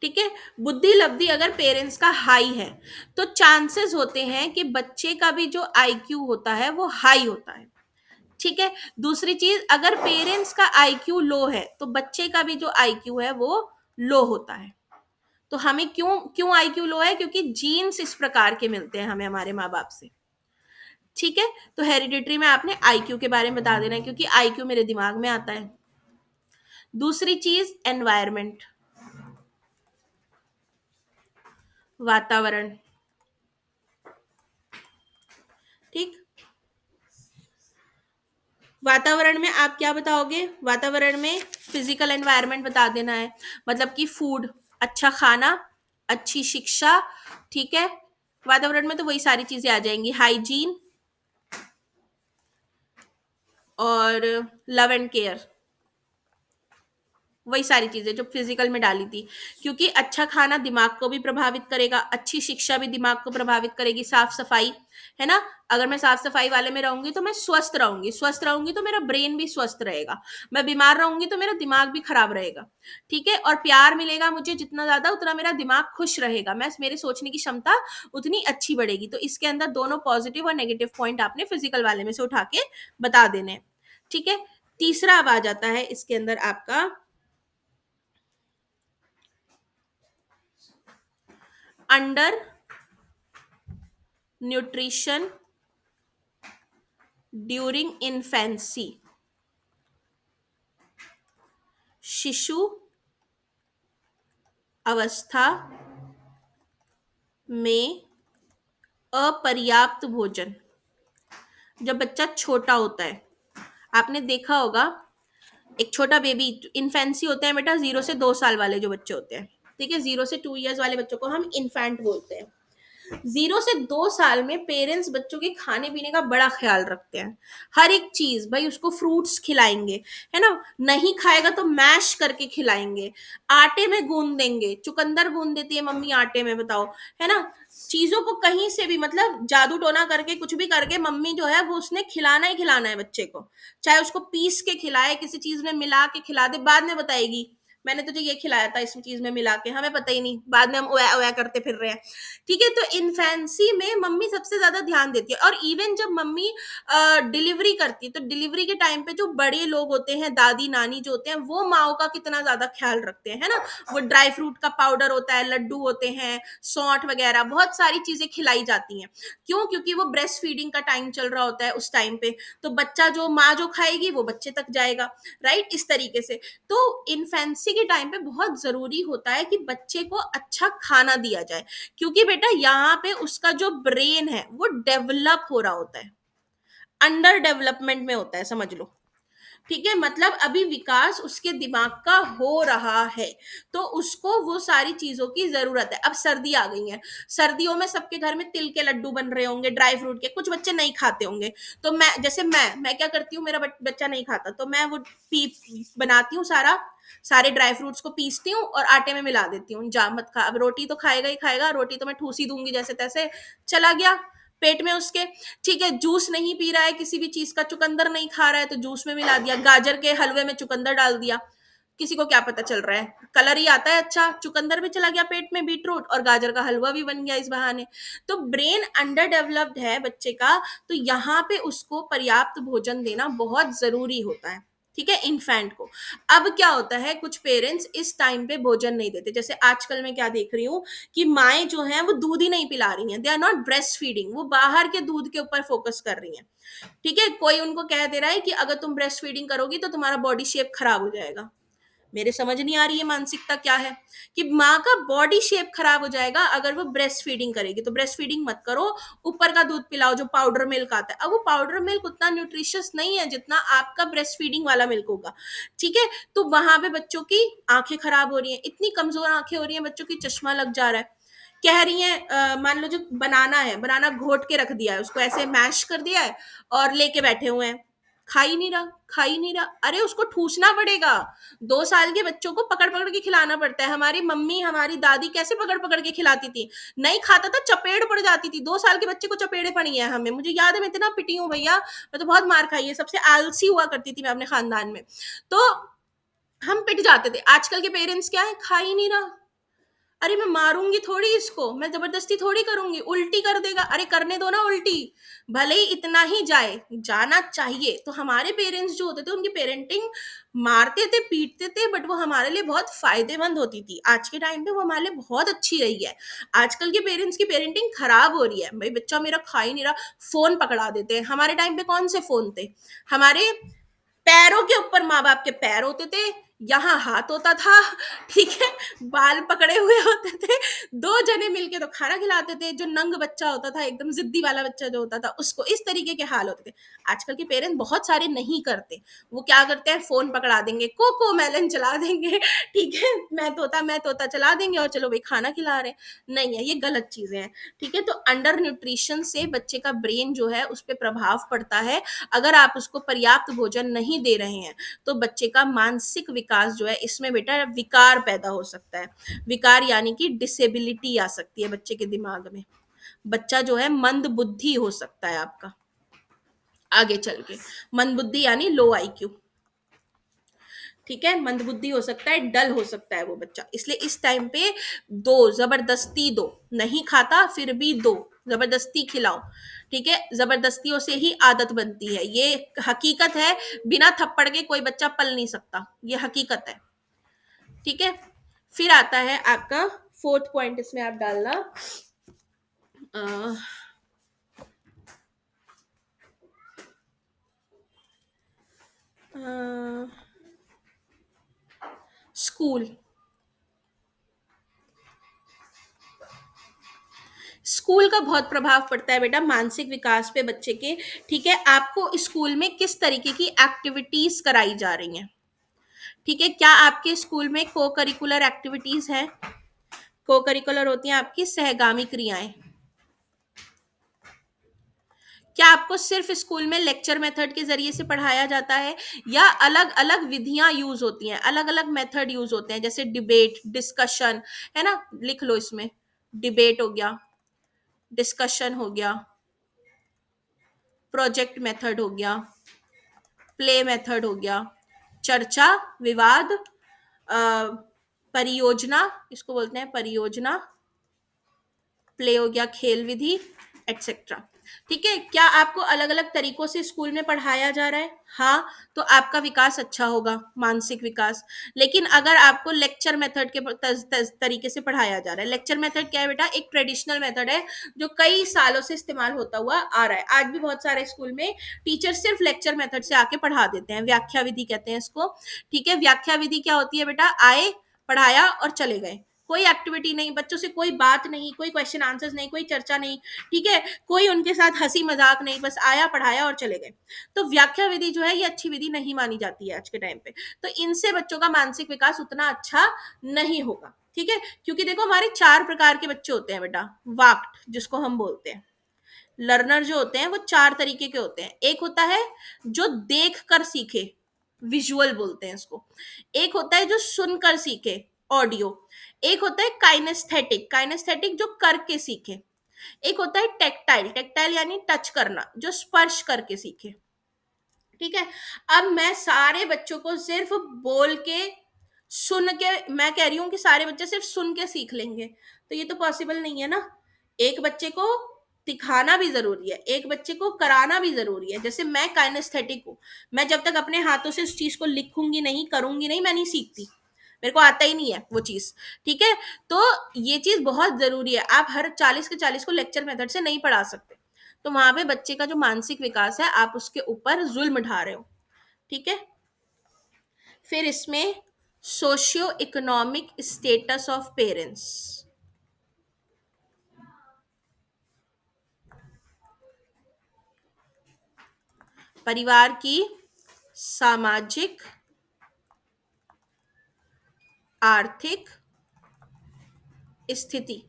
ठीक है, बुद्धि लब्धि अगर पेरेंट्स का हाई है तो चांसेस होते हैं कि बच्चे का भी जो आईक्यू होता है वो हाई होता है। ठीक है, दूसरी चीज, अगर पेरेंट्स का आईक्यू लो है तो बच्चे का भी जो आईक्यू है वो लो होता है। तो हमें क्यों क्यों आईक्यू लो है? क्योंकि जीन्स इस प्रकार के मिलते हैं हमें हमारे माँ बाप से। ठीक है, तो हेरिडिटरी में आपने आईक्यू के बारे में बता देना है, क्योंकि आईक्यू मेरे दिमाग में आता है। दूसरी चीज एनवायरमेंट, वातावरण। ठीक, वातावरण में आप क्या बताओगे? वातावरण में फिजिकल एनवायरनमेंट बता देना है, मतलब कि फूड, अच्छा खाना, अच्छी शिक्षा। ठीक है, वातावरण में तो वही सारी चीजें आ जाएंगी, हाइजीन और लव एंड केयर, वही सारी चीजें जो फिजिकल में डाली थी। क्योंकि अच्छा खाना दिमाग को भी प्रभावित करेगा, अच्छी शिक्षा भी दिमाग को प्रभावित करेगी, साफ सफाई, है ना। अगर मैं साफ सफाई वाले में रहूंगी तो मैं स्वस्थ रहूंगी, स्वस्थ रहूंगी तो मेरा ब्रेन भी स्वस्थ रहेगा, मैं बीमार रहूंगी तो मेरा दिमाग भी खराब रहेगा। ठीक है, और प्यार मिलेगा मुझे जितना ज्यादा, उतना मेरा दिमाग खुश रहेगा, मैं मेरे सोचने की क्षमता उतनी अच्छी बढ़ेगी। तो इसके अंदर दोनों पॉजिटिव और नेगेटिव पॉइंट आपने फिजिकल वाले में से उठा के बता देने। ठीक है, तीसरा अब आ जाता है इसके अंदर आपका अंडर न्यूट्रिशन ड्यूरिंग इन्फेंसी, शिशु अवस्था में अपर्याप्त भोजन। जब बच्चा छोटा होता है, आपने देखा होगा, एक छोटा बेबी, इन्फेंसी होते हैं बेटा 0 से 2 साल वाले जो बच्चे होते हैं, ठीक है, 0 से 2 ईयर्स वाले बच्चों को हम इन्फेंट बोलते हैं। 0 से 2 साल में पेरेंट्स बच्चों के खाने पीने का बड़ा ख्याल रखते हैं, हर एक चीज, भाई उसको फ्रूट्स खिलाएंगे, है ना, नहीं खाएगा तो मैश करके खिलाएंगे, आटे में गूंद देंगे, चुकंदर गूंद देती है मम्मी आटे में, बताओ, है ना। चीजों को कहीं से भी, मतलब जादू टोना करके कुछ भी करके मम्मी जो है वो उसने खिलाना ही खिलाना है बच्चे को, चाहे उसको पीस के खिलाए, किसी चीज में मिला के खिला दे, बाद में बताएगी मैंने तुझे ये खिलाया था इस चीज में मिला के, हमें पता ही नहीं, बाद में हम ओया ओया करते फिर रहे हैं। ठीक है, तो इन्फेंसी में मम्मी सबसे ज्यादा ध्यान देती है। और इवन जब मम्मी डिलीवरी करती है, तो डिलीवरी के टाइम पे जो बड़े लोग होते हैं, दादी नानी जो होते हैं, वो माओ का कितना ज्यादा ख्याल रखते हैं, है ना। वो ड्राई फ्रूट का पाउडर होता है, लड्डू होते हैं, सौंठ वगैरह, बहुत सारी चीजें खिलाई जाती हैं। क्यों? क्योंकि वो ब्रेस्ट फीडिंग का टाइम चल रहा होता है उस टाइम पे, तो बच्चा जो माँ जो खाएगी वो बच्चे तक जाएगा, राइट, इस तरीके से। तो इन्फेंसी के टाइम पे बहुत जरूरी होता है कि बच्चे को अच्छा खाना दिया जाए, क्योंकि बेटा यहाँ पे उसका जो ब्रेन है वो डेवलप हो रहा होता है, अंडर डेवलपमेंट में होता है, समझ लो। ठीक है, मतलब अभी विकास उसके दिमाग का हो रहा है, तो उसको वो सारी चीजों की जरूरत है। अब सर्दी आ गई है, सर्दियों में सबके घर में तिल के लड्डू बन रहे होंगे, ड्राई फ्रूट के, कुछ बच्चे नहीं खाते होंगे, तो मैं जैसे मैं क्या करती हूँ, मेरा बच्चा नहीं खाता तो मैं वो पी बनाती हूँ, सारे ड्राई फ्रूट्स को पीसती हूँ और आटे में मिला देती हूँ, जा मत खा, अब रोटी तो खाएगा ही खाएगा, रोटी तो मैं ठूसी दूंगी जैसे तैसे, चला गया पेट में उसके। ठीक है, जूस नहीं पी रहा है किसी भी चीज का, चुकंदर नहीं खा रहा है तो जूस में मिला दिया, गाजर के हलवे में चुकंदर डाल दिया, किसी को क्या पता चल रहा है, कलर ही आता है अच्छा, चुकंदर भी चला गया पेट में, बीटरूट और गाजर का हलवा भी बन गया इस बहाने। तो ब्रेन अंडर डेवलप्ड है बच्चे का, तो यहाँ पे उसको पर्याप्त भोजन देना बहुत जरूरी होता है। ठीक है, इन्फेंट को। अब क्या होता है, कुछ पेरेंट्स इस टाइम पे भोजन नहीं देते, जैसे आजकल मैं क्या देख रही हूँ कि माएँ जो हैं वो दूध ही नहीं पिला रही हैं, they are not breastfeeding, वो बाहर के दूध के ऊपर फोकस कर रही हैं। ठीक है, कोई उनको कह दे रहा है कि अगर तुम ब्रेस्ट फीडिंग करोगी तो तुम्हारा बॉडी शेप खराब हो जाएगा। मेरे समझ नहीं आ रही है मानसिकता क्या है, कि माँ का बॉडी शेप खराब हो जाएगा अगर वो ब्रेस्ट फीडिंग करेगी, तो ब्रेस्ट फीडिंग मत करो, ऊपर का दूध पिलाओ जो पाउडर मिल्क आता है। अब वो पाउडर मिल्क उतना न्यूट्रिशियस नहीं है जितना आपका ब्रेस्ट फीडिंग वाला मिल्क होगा। ठीक है, तो वहां पे बच्चों की आंखें खराब हो रही हैं, इतनी कमजोर आंखें हो रही हैं बच्चों की, चश्मा लग जा रहा है। कह रही हैं मान लो जो बनाना है, बनाना घोट के रख दिया है, उसको ऐसे मैश कर दिया है और लेके बैठे हुए हैं, खा ही नहीं रहा, खा ही नहीं रहा, अरे उसको ठूसना पड़ेगा। 2 साल के बच्चों को पकड़ पकड़ के खिलाना पड़ता है, हमारी मम्मी हमारी दादी कैसे पकड़ पकड़ के खिलाती थी, नहीं खाता था चपेड़ पड़ जाती थी, 2 साल के बच्चे को चपेड़े पड़ी है हमें, मुझे याद है मैं इतना पिटी हूँ भैया, मैं तो बहुत मार खाई है, सबसे आलसी हुआ करती थी मैं अपने खानदान में, तो हम पिट जाते थे। आजकल के पेरेंट्स क्या है, खा ही नहीं रहा, अरे मैं मारूंगी थोड़ी इसको, मैं जबरदस्ती थोड़ी करूंगी, उल्टी कर देगा, अरे करने दो ना उल्टी, भले ही इतना ही जाए, जाना चाहिए। तो हमारे पेरेंट्स जो होते थे उनकी पेरेंटिंग मारते थे पीटते थे, बट वो हमारे लिए बहुत फायदेमंद होती थी। आज के टाइम पे वो हमारे लिए बहुत अच्छी रही है। आजकल के पेरेंट्स की पेरेंटिंग खराब हो रही है, भाई बच्चा मेरा खा ही नहीं रहा, फोन पकड़ा देते हैं। हमारे टाइम पे कौन से फोन थे, हमारे पैरों के ऊपर माँ बाप के पैर होते थे, यहाँ हाथ होता था, ठीक है, बाल पकड़े हुए होते थे, दो जने मिलके तो खाना खिलाते थे, जो नंग बच्चा होता था, एकदम जिद्दी वाला बच्चा जो होता था, उसको इस तरीके के हाल होते थे। आजकल के पेरेंट्स बहुत सारे नहीं करते, वो क्या करते हैं, फोन पकड़ा देंगे, कोको मेलन चला देंगे, ठीक है, मैं तोता चला देंगे और चलो भाई खाना खिला रहे हैं। नहीं है, ये गलत चीजें हैं, ठीक है। तो अंडर न्यूट्रिशन से बच्चे का ब्रेन जो है उस पर प्रभाव पड़ता है। अगर आप उसको पर्याप्त भोजन नहीं दे रहे हैं तो बच्चे का मानसिक विकास जो है, इसमें बेटा विकार पैदा हो सकता है। विकार यानी कि डिसेबिलिटी आ सकती है बच्चे के दिमाग में, बच्चा जो है मंद बुद्धि हो सकता है आपका आगे चल के। मंद बुद्धि यानी लो आईक्यू, ठीक है, मंदबुद्धि हो सकता है, डल हो सकता है वो बच्चा। इसलिए इस टाइम पे दो, जबरदस्ती दो, नहीं खाता फिर भी दो, जबरदस्ती खिलाओ, ठीक है, जबरदस्तियों से ही आदत बनती है, ये हकीकत है। बिना थप्पड़ के कोई बच्चा पल नहीं सकता, ये हकीकत है, ठीक है। फिर आता है आपका फोर्थ पॉइंट, इसमें आप डालना स्कूल। स्कूल का बहुत प्रभाव पड़ता है बेटा मानसिक विकास पे बच्चे के, ठीक है। आपको स्कूल में किस तरीके की एक्टिविटीज कराई जा रही हैं, ठीक है, क्या आपके स्कूल में को करिकुलर एक्टिविटीज है? को करिकुलर होती हैं आपकी सहगामी क्रियाएं। क्या आपको सिर्फ स्कूल में लेक्चर मेथड के जरिए से पढ़ाया जाता है, या अलग अलग विधियां यूज होती हैं, अलग अलग मेथड यूज होते हैं, जैसे डिबेट, डिस्कशन, है ना, लिख लो इसमें, डिबेट हो गया, डिस्कशन हो गया, प्रोजेक्ट मेथड हो गया, प्ले मेथड हो गया, चर्चा, विवाद, परियोजना, इसको बोलते हैं परियोजना, प्ले हो गया खेल विधि, एटसेट्रा, ठीक है। क्या आपको अलग अलग तरीकों से स्कूल में पढ़ाया जा रहा है? हाँ, तो आपका विकास अच्छा होगा, मानसिक विकास। लेकिन अगर आपको लेक्चर मेथड के तरीके से पढ़ाया जा रहा है, लेक्चर मेथड क्या है बेटा, एक ट्रेडिशनल मेथड है जो कई सालों से इस्तेमाल होता हुआ आ रहा है। आज भी बहुत सारे स्कूल में टीचर सिर्फ लेक्चर मेथड से आके पढ़ा देते हैं, व्याख्या विधि कहते हैं इसको, ठीक है। व्याख्या विधि क्या होती है बेटा, आए, पढ़ाया और चले गए, कोई एक्टिविटी नहीं, बच्चों से कोई बात नहीं, कोई क्वेश्चन आंसर्स नहीं, कोई चर्चा नहीं, ठीक है, कोई उनके साथ हंसी मजाक नहीं, बस आया पढ़ाया और चले गए। तो व्याख्या विधि जो है ये अच्छी विधि नहीं मानी जाती है आज के टाइम पे। तो इनसे बच्चों का मानसिक विकास उतना अच्छा नहीं होगा, ठीक है। क्योंकि देखो हमारे चार प्रकार के बच्चे होते हैं बेटा, वाक्ट जिसको हम बोलते हैं, लर्नर जो होते हैं वो चार तरीके के होते हैं। एक होता है जो देख कर सीखे, विजुअल बोलते हैं इसको। एक होता है जो सुनकर सीखे, ऑडियो। एक होता है काइनेस्थेटिक, काइनेस्थेटिक जो करके सीखे। एक होता है टेक्टाइल, टेक्टाइल यानी टच करना, जो स्पर्श करके सीखे, ठीक है। अब मैं सारे बच्चों को सिर्फ बोल के, सुन के, मैं कह रही हूं कि सारे बच्चे सिर्फ सुन के सीख लेंगे, तो ये तो पॉसिबल नहीं है ना। एक बच्चे को दिखाना भी जरूरी है, एक बच्चे को कराना भी जरूरी है। जैसे मैं काइनेस्थेटिक हूँ, मैं जब तक अपने हाथों से उस चीज को लिखूंगी नहीं, करूंगी नहीं, मैं नहीं सीखती, मेरे को आता ही नहीं है वो चीज, ठीक है। तो ये चीज बहुत जरूरी है, आप हर 40 के 40 को लेक्चर मेथड से नहीं पढ़ा सकते। तो वहां पे बच्चे का जो मानसिक विकास है आप उसके ऊपर जुल्म ढा रहे हो, ठीक है। फिर इसमें socio economic status of parents, परिवार की सामाजिक, आर्थिक स्थिति,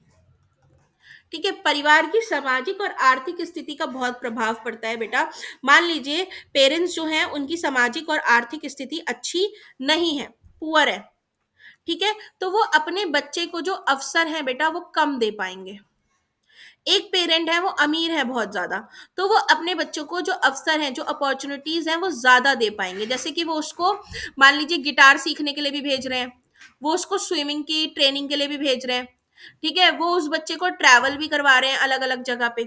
ठीक है। परिवार की सामाजिक और आर्थिक स्थिति का बहुत प्रभाव पड़ता है बेटा। मान लीजिए पेरेंट्स जो हैं उनकी सामाजिक और आर्थिक स्थिति अच्छी नहीं है, पुअर है, ठीक है, तो वो अपने बच्चे को जो अवसर है बेटा वो कम दे पाएंगे। एक पेरेंट है वो अमीर है बहुत ज्यादा, तो वो अपने बच्चों को जो अवसर है, जो अपॉर्चुनिटीज हैं वो ज्यादा दे पाएंगे। जैसे कि वो उसको मान लीजिए गिटार सीखने के लिए भी भेज रहे हैं, वो उसको स्विमिंग की ट्रेनिंग के लिए भी भेज रहे हैं, ठीक है, वो उस बच्चे को ट्रैवल भी करवा रहे हैं अलग अलग जगह पे।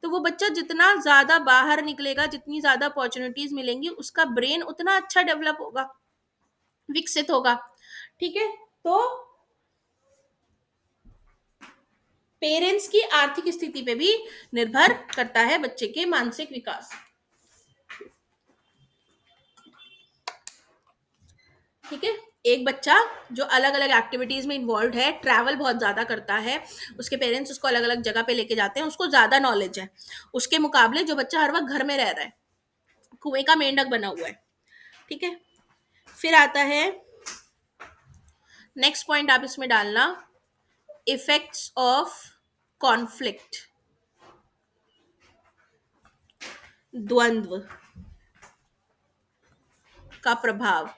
तो वो बच्चा जितना ज्यादा बाहर निकलेगा, जितनी ज्यादा अपॉर्चुनिटीज मिलेंगी, उसका ब्रेन उतना अच्छा डेवलप होगा, विकसित होगा। ठीक है। तो पेरेंट्स की आर्थिक स्थिति पे भी निर्भर करता है बच्चे के मानसिक विकास। ठीक है। एक बच्चा जो अलग अलग एक्टिविटीज में इन्वॉल्व है, ट्रैवल बहुत ज्यादा करता है, उसके पेरेंट्स उसको अलग अलग जगह पे लेके जाते हैं, उसको ज्यादा नॉलेज है उसके मुकाबले जो बच्चा हर वक्त घर में रह रहा है, कुएं का मेंढक बना हुआ है। ठीक है। फिर आता है नेक्स्ट पॉइंट, आप इसमें डालना इफेक्ट्स ऑफ कॉन्फ्लिक्ट, द्वंद्व का प्रभाव।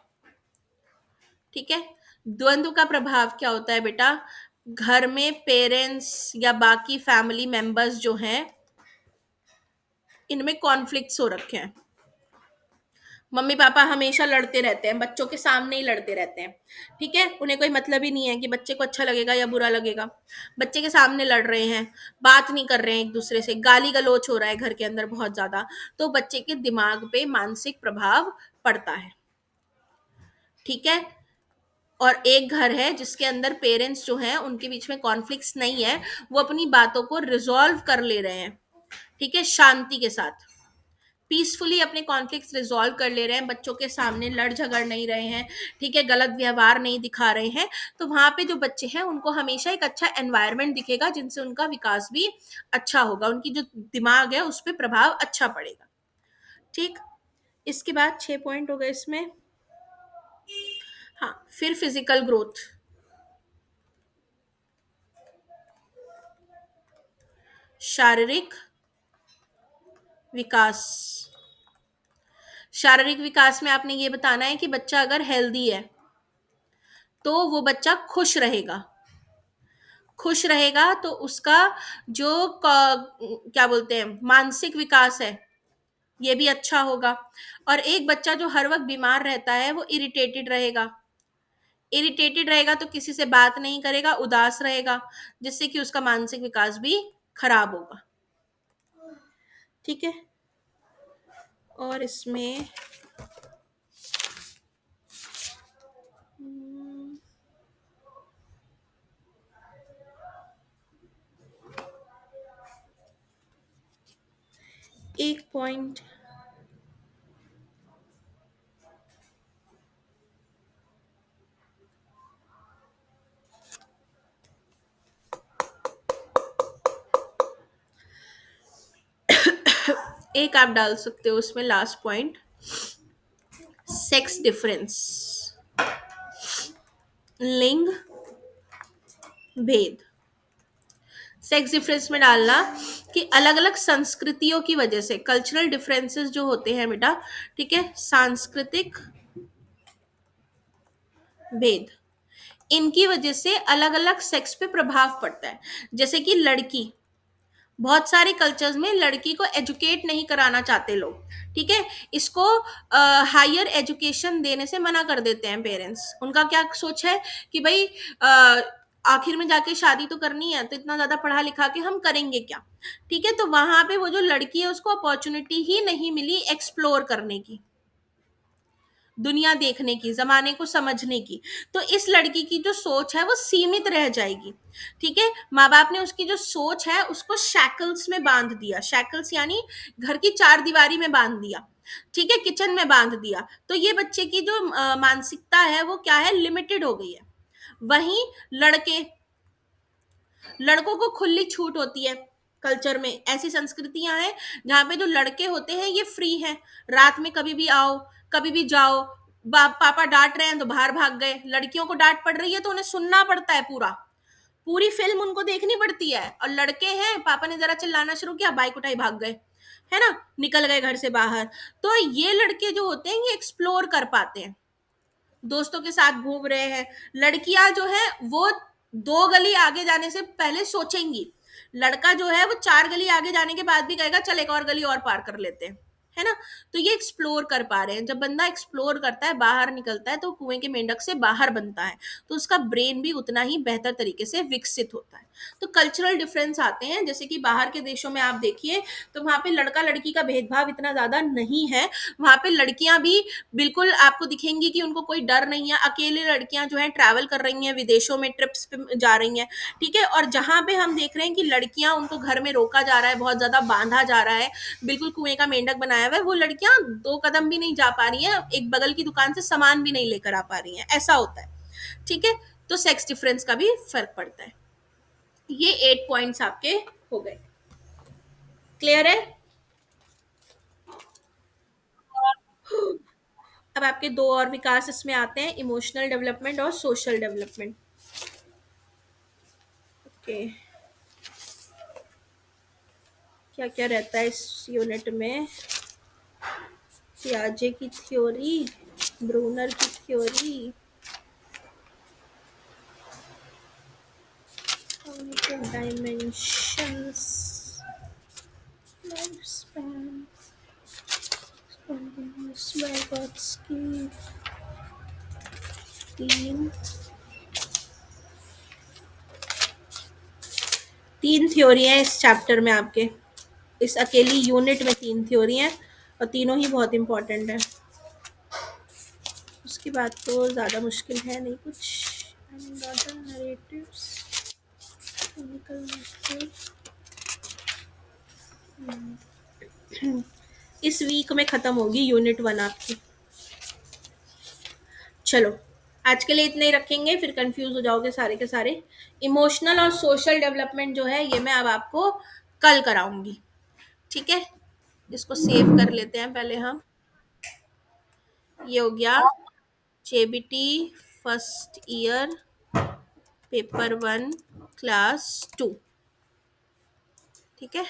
ठीक है। द्वंद्व का प्रभाव क्या होता है बेटा? घर में पेरेंट्स या बाकी फैमिली मेंबर्स जो हैं, इनमें कॉन्फ्लिक्ट्स हो रखे हैं। मम्मी पापा हमेशा लड़ते रहते हैं, बच्चों के सामने ही लड़ते रहते हैं। ठीक है। उन्हें कोई मतलब ही नहीं है कि बच्चे को अच्छा लगेगा या बुरा लगेगा, बच्चे के सामने लड़ रहे हैं, बात नहीं कर रहे हैं एक दूसरे से, गाली गलौच हो रहा है घर के अंदर बहुत ज्यादा। तो बच्चे के दिमाग पे मानसिक प्रभाव पड़ता है। ठीक है। और एक घर है जिसके अंदर पेरेंट्स जो हैं उनके बीच में कॉन्फ्लिक्ट्स नहीं है, वो अपनी बातों को रिजॉल्व कर ले रहे हैं। ठीक है, शांति के साथ पीसफुली अपने कॉन्फ्लिक्ट्स रिजॉल्व कर ले रहे हैं, बच्चों के सामने लड़ झगड़ नहीं रहे हैं। ठीक है, गलत व्यवहार नहीं दिखा रहे हैं। तो वहां पे जो बच्चे हैं उनको हमेशा एक अच्छा एनवायरनमेंट दिखेगा जिनसे उनका विकास भी अच्छा होगा, उनकी जो दिमाग है उस पर प्रभाव अच्छा पड़ेगा। ठीक। इसके बाद 6 पॉइंट हो गए इसमें। हाँ, फिर फिजिकल ग्रोथ, शारीरिक विकास। शारीरिक विकास में आपने ये बताना है कि बच्चा अगर हेल्दी है तो वो बच्चा खुश रहेगा। खुश रहेगा तो उसका जो क्या बोलते हैं मानसिक विकास है ये भी अच्छा होगा। और एक बच्चा जो हर वक्त बीमार रहता है वो इरिटेटेड रहेगा। इरिटेटेड रहेगा तो किसी से बात नहीं करेगा, उदास रहेगा, जिससे कि उसका मानसिक विकास भी खराब होगा। ठीक है। और इसमें एक पॉइंट, एक आप डाल सकते हो उसमें लास्ट पॉइंट, सेक्स डिफरेंस, लिंग भेद। सेक्स डिफरेंस में डालना कि अलग अलग संस्कृतियों की वजह से, कल्चरल डिफरेंसेस जो होते हैं बेटा, ठीक है, सांस्कृतिक भेद, इनकी वजह से अलग अलग सेक्स पे प्रभाव पड़ता है। जैसे कि लड़की, बहुत सारे कल्चर्स में लड़की को एजुकेट नहीं कराना चाहते लोग। ठीक है, इसको हायर एजुकेशन देने से मना कर देते हैं पेरेंट्स। उनका क्या सोच है कि भाई आखिर में जाके शादी तो करनी है, तो इतना ज्यादा पढ़ा लिखा के हम करेंगे क्या। ठीक है, तो वहां पे वो जो लड़की है उसको अपॉर्चुनिटी ही नहीं मिली एक्सप्लोर करने की, दुनिया देखने की, जमाने को समझने की। तो इस लड़की की जो सोच है वो सीमित रह जाएगी। ठीक है, माँ बाप ने उसकी जो सोच है उसको शैकल्स में बांध दिया, शैकल्स यानी घर की चार दीवारी में बांध दिया। ठीक है, किचन में बांध दिया। तो ये बच्चे की जो मानसिकता है वो क्या है, लिमिटेड हो गई है। वहीं लड़के, लड़कों को खुली छूट होती है। कल्चर में ऐसी संस्कृतियां हैं जहाँ पे जो लड़के होते हैं ये फ्री हैं, रात में कभी भी आओ, कभी भी जाओ। पापा डांट रहे हैं तो बाहर भाग गए, लड़कियों को डांट पड़ रही है तो उन्हें सुनना पड़ता है, पूरा पूरी फिल्म उनको देखनी पड़ती है। और लड़के हैं, पापा ने जरा चिल्लाना शुरू किया, बाइक उठाई भाग गए, है ना, निकल गए घर से बाहर। तो ये लड़के जो होते हैं ये एक्सप्लोर कर पाते हैं, दोस्तों के साथ घूम रहे हैं। लड़कियां जो है वो 2 गली आगे जाने से पहले सोचेंगी, लड़का जो है वो 4 गली आगे जाने के बाद भी कहेगा चल एक और गली और पार कर लेते हैं। है ना। तो ये एक्सप्लोर कर पा रहे हैं। जब बंदा एक्सप्लोर करता है, बाहर निकलता है, तो कुएं के मेंढक से बाहर बनता है, तो उसका ब्रेन भी उतना ही बेहतर तरीके से विकसित होता है। तो कल्चरल डिफरेंस आते हैं, जैसे कि बाहर के देशों में आप देखिए, तो वहां पे लड़का लड़की का भेदभाव इतना ज्यादा नहीं है। वहां पे लड़कियां भी बिल्कुल आपको दिखेंगी कि उनको कोई डर नहीं है। अकेले लड़कियां जो है ट्रैवल कर रही हैं, विदेशों में ट्रिप्स पे जा रही हैं, ठीक है। और जहां पे हम देख रहे हैं कि लड़कियां, उनको घर में रोका जा रहा है, बहुत ज्यादा बांधा जा रहा है, बिल्कुल कुएं का मेंढक बनाया हुआ है, वो लड़कियां 2 कदम भी नहीं जा पा रही हैं, एक बगल की दुकान से सामान भी नहीं लेकर आ पा रही हैं, ऐसा होता है, ठीक है। तो सेक्स डिफरेंस का भी फर्क पड़ता है। ये 8 पॉइंट्स आपके हो गए। क्लियर है। अब आपके दो और विकास इसमें आते हैं, इमोशनल डेवलपमेंट और सोशल डेवलपमेंट। ओके, क्या क्या रहता है इस यूनिट में? पियाजे की थ्योरी, ब्रूनर की theory, cognitive dimensions, lifespan, continuous Vygotsky, तीन तीन थ्योरी है इस चैप्टर में आपके, इस अकेली यूनिट में 3 थ्योरी हैं, और तीनों ही बहुत इंपॉर्टेंट है। उसके बाद तो ज़्यादा मुश्किल है नहीं कुछ। नरेटिव्स, clinical method, इस वीक में खत्म होगी यूनिट 1 आपकी। चलो, आज के लिए इतने ही रखेंगे, फिर कंफ्यूज हो जाओगे सारे के सारे। इमोशनल और सोशल डेवलपमेंट जो है, ये मैं अब आपको कल कराऊंगी, ठीक है। इसको सेव कर लेते हैं पहले हम। ये हो गया JBT first year paper 1 class 2, ठीक है।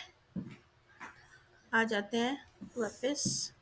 आ जाते हैं वापस।